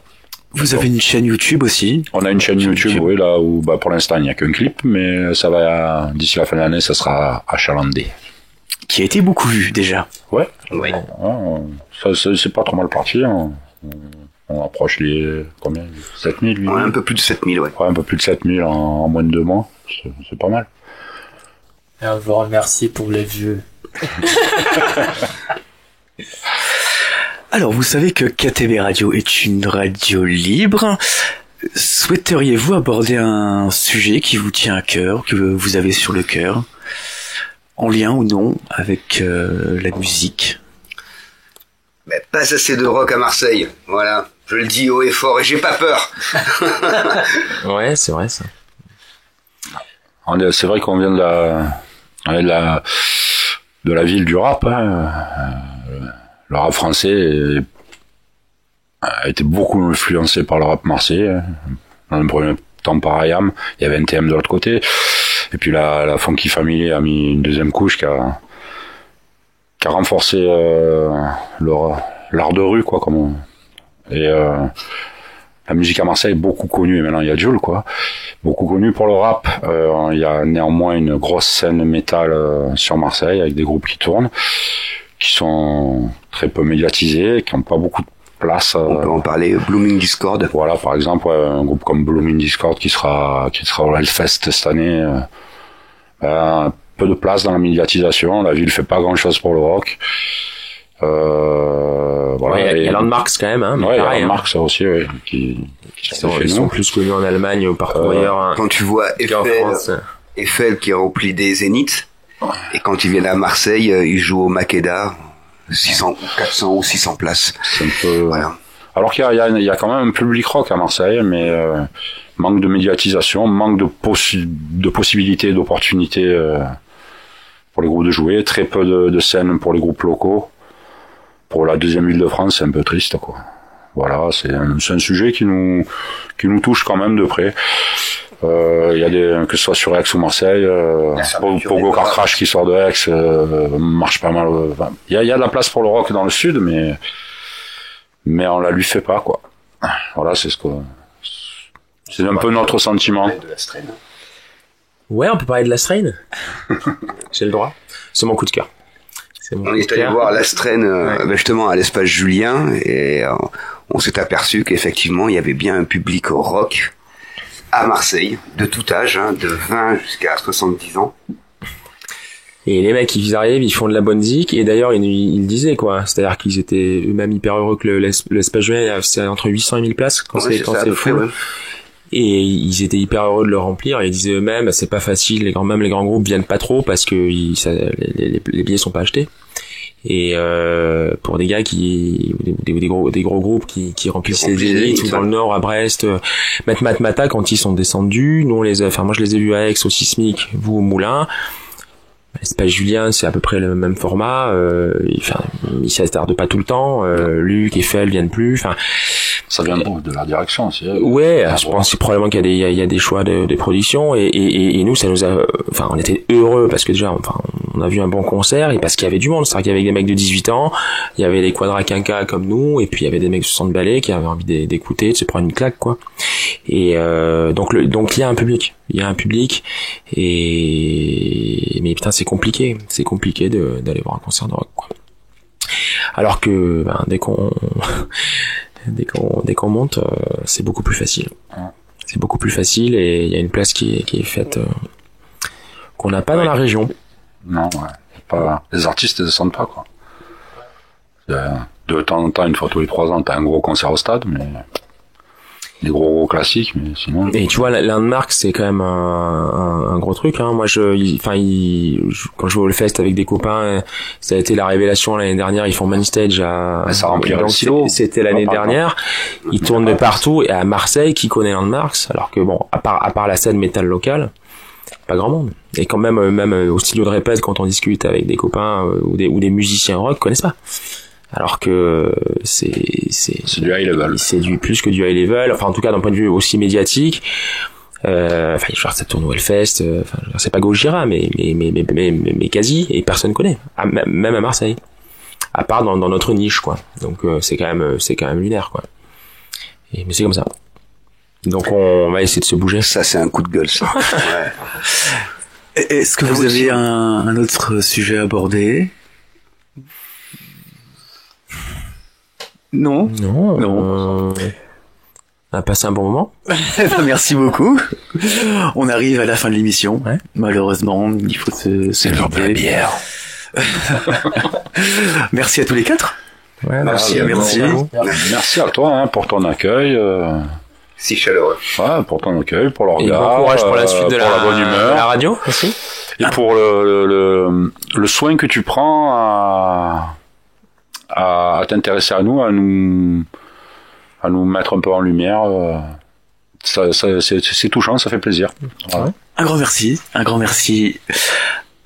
Vous avez une chaîne YouTube aussi ? On a une chaîne YouTube, oui, là où pour l'instant il n'y a qu'un clip, mais ça va d'ici la fin de l'année, ça sera achalandé. Qui a été beaucoup vu déjà. Ouais. Ça c'est pas trop mal parti. On approche les combien 7000, 8000. Ouais, un peu plus de 7000, ouais. Un peu plus de 7000 en moins de 2 mois. C'est pas mal. Et on vous remercie pour les vues. Alors, vous savez que KTB Radio est une radio libre. Souhaiteriez-vous aborder un sujet qui vous tient à cœur, que vous avez sur le cœur, en lien ou non avec la musique ? Mais pas assez de rock à Marseille, voilà. Je le dis haut et fort et j'ai pas peur. Ouais, c'est vrai ça. C'est vrai qu'on vient de la ville du rap. Le rap français a été beaucoup influencé par le rap marseillais. Dans le premier temps par IAM, il y avait NTM de l'autre côté. Et puis la Funky Family a mis une deuxième couche qui a renforcé l'art de rue, quoi, et la musique à Marseille est beaucoup connue, et maintenant il y a Jules, quoi, beaucoup connue pour le rap. Il y a néanmoins une grosse scène métal sur Marseille avec des groupes qui tournent, qui sont très peu médiatisés, qui n'ont pas beaucoup de place. On peut en parler. Blooming Discord. Voilà, par exemple, un groupe comme Blooming Discord qui sera au Hellfest cette année. Peu de place dans la médiatisation. La ville fait pas grand chose pour le rock. Voilà. Il y a Landmarks quand même, hein. Ouais, il y a Landmarks, ça aussi, ouais, qui sont plus connus en Allemagne ou partout ailleurs. Hein. Quand tu vois Eiffel qui remplit des zéniths, et quand ils viennent à Marseille, ils jouent au Makeda, 400 ou 600 places. C'est un peu, voilà. Alors qu'il y a quand même un public rock à Marseille, mais manque de médiatisation, manque de possibilités, d'opportunités pour les groupes de jouer, très peu de scènes pour les groupes locaux. Pour la deuxième ville de France, c'est un peu triste, quoi. Voilà, c'est un sujet qui nous touche quand même de près. Il y a que ce soit sur Aix ou Marseille, Pogo Car Crash qui sort de Aix, marche pas mal. Il y a de la place pour le rock dans le sud, mais on la lui fait pas, quoi. Voilà, c'est un peu notre sentiment. Ouais, on peut parler de la Strain. J'ai le droit. C'est mon coup de cœur. On est allé voir la Strain justement à l'espace Julien et on s'est aperçu qu'effectivement il y avait bien un public rock à Marseille de tout âge, hein, de 20 jusqu'à 70 ans. Et les mecs, ils arrivent, ils font de la bonne zik, et d'ailleurs, ils disaient, quoi. C'est-à-dire qu'ils étaient eux-mêmes hyper heureux que l'espace Julien, c'est entre 800 et 1000 places quand c'est full. Ouais. Et ils étaient hyper heureux de le remplir, et ils disaient eux-mêmes, c'est pas facile, même les grands groupes viennent pas trop parce que les billets sont pas achetés. Et pour des gars des gros groupes qui remplissent les zéniths, ou dans le nord à Brest, Matmata quand ils sont descendus, moi je les ai vus à Aix au Sismic, vous au Moulin. L'espace Julien, c'est à peu près le même format. Ils s'attardent pas tout le temps. Luc, Eiffel viennent plus. Enfin, ça vient de la direction aussi. Ouais, je pense probablement qu'il y a des choix de production et nous ça nous a, on était heureux parce que déjà, on a vu un bon concert et parce qu'il y avait du monde. C'est-à-dire qu'il y avait des mecs de 18 ans, il y avait des quadra quinca comme nous et puis il y avait des mecs de 60 balais qui avaient envie d'écouter, de se prendre une claque, quoi. Et donc il y a un public. Il y a un public mais putain c'est compliqué d'aller voir un concert de rock, quoi. Alors que dès qu'on monte, c'est beaucoup plus facile. C'est beaucoup plus facile et il y a une place qui est faite qu'on n'a pas dans la région. Non, pas les artistes ne descendent pas, quoi. De temps en temps, une fois tous les 3 ans, t'as un gros concert au stade, mais des gros classiques, mais sinon. Et tu vois, Landmark, c'est quand même un gros truc, hein. Moi, quand je vais au Hellfest avec des copains, ça a été la révélation l'année dernière. Ils font Main Stage ça remplit le silo. C'était l'année dernière. Ils tournent de partout et à Marseille, qui connaît Landmarks, alors que bon, à part la scène métal locale, pas grand monde. Et quand même au studio de répète, quand on discute avec des copains ou des musiciens rock, connaissent pas. Alors que c'est du high level. C'est du plus que du high level. Enfin, en tout cas, d'un point de vue aussi médiatique. Genre, ça tourne au Hellfest. C'est pas Gojira, mais quasi. Et personne connaît. Même à Marseille. À part dans notre niche, quoi. Donc, c'est quand même lunaire, quoi. Mais c'est comme ça. Donc, on va essayer de se bouger. Ça, c'est un coup de gueule, ça. Ouais. Est-ce que vous avez un autre sujet à aborder? Non. On a passé un bon moment. Merci beaucoup. On arrive à la fin de l'émission. Ouais. Malheureusement, il faut se l'heure de la bière. Merci à tous les 4. Ouais, merci. Merci à toi pour ton accueil. Si chaleureux. Ouais, pour ton accueil, pour le regard. Et bon courage pour la suite de la bonne humeur. De la radio aussi. Et pour le soin que tu prends à t'intéresser à nous, à nous mettre un peu en lumière. C'est touchant, ça fait plaisir. Voilà. Un grand merci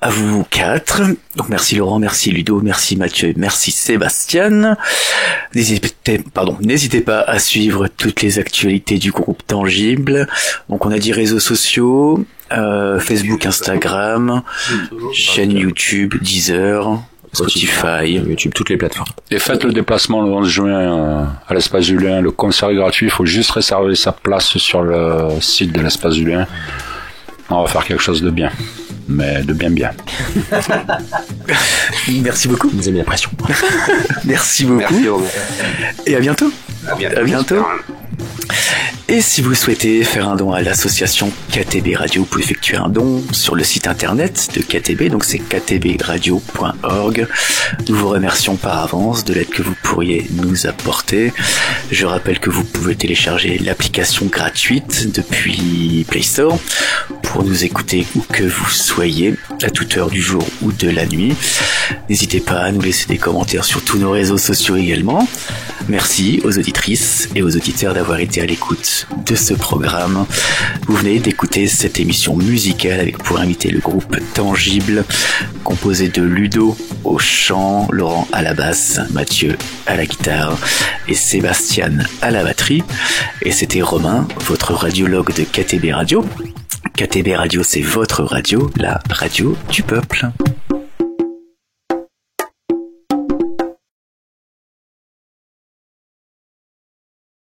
à vous 4. Donc merci Laurent, merci Ludo, merci Mathieu, merci Sébastien. N'hésitez pas à suivre toutes les actualités du groupe Tangible. Donc on a dit réseaux sociaux, Facebook, Instagram, chaîne YouTube, Deezer, Spotify, YouTube, toutes les plateformes. Et faites le déplacement le 11 juin à l'espace Julien. Le concert est gratuit. Il faut juste réserver sa place sur le site de l'espace Julien. On va faire quelque chose de bien. Mais de bien. Merci beaucoup. Vous avez mis la pression. Merci beaucoup. Merci Romain. Et à bientôt. À bientôt. Et si vous souhaitez faire un don à l'association KTB Radio, vous pouvez effectuer un don sur le site internet de KTB, donc c'est ktbradio.org. Nous vous remercions par avance de l'aide que vous pourriez nous apporter. Je rappelle que vous pouvez télécharger l'application gratuite depuis Play Store pour nous écouter où que vous soyez, à toute heure du jour ou de la nuit. N'hésitez pas à nous laisser des commentaires sur tous nos réseaux sociaux également. Merci aux auditrices et aux auditeurs d'avoir été à l'écoute de ce programme. Vous venez d'écouter cette émission musicale avec pour inviter le groupe Tangible, composé de Ludo au chant, Laurent à la basse, Mathieu à la guitare et Sébastien à la batterie. Et c'était Romain, votre radiologue de KTB Radio. KTB Radio, c'est votre radio, la radio du peuple.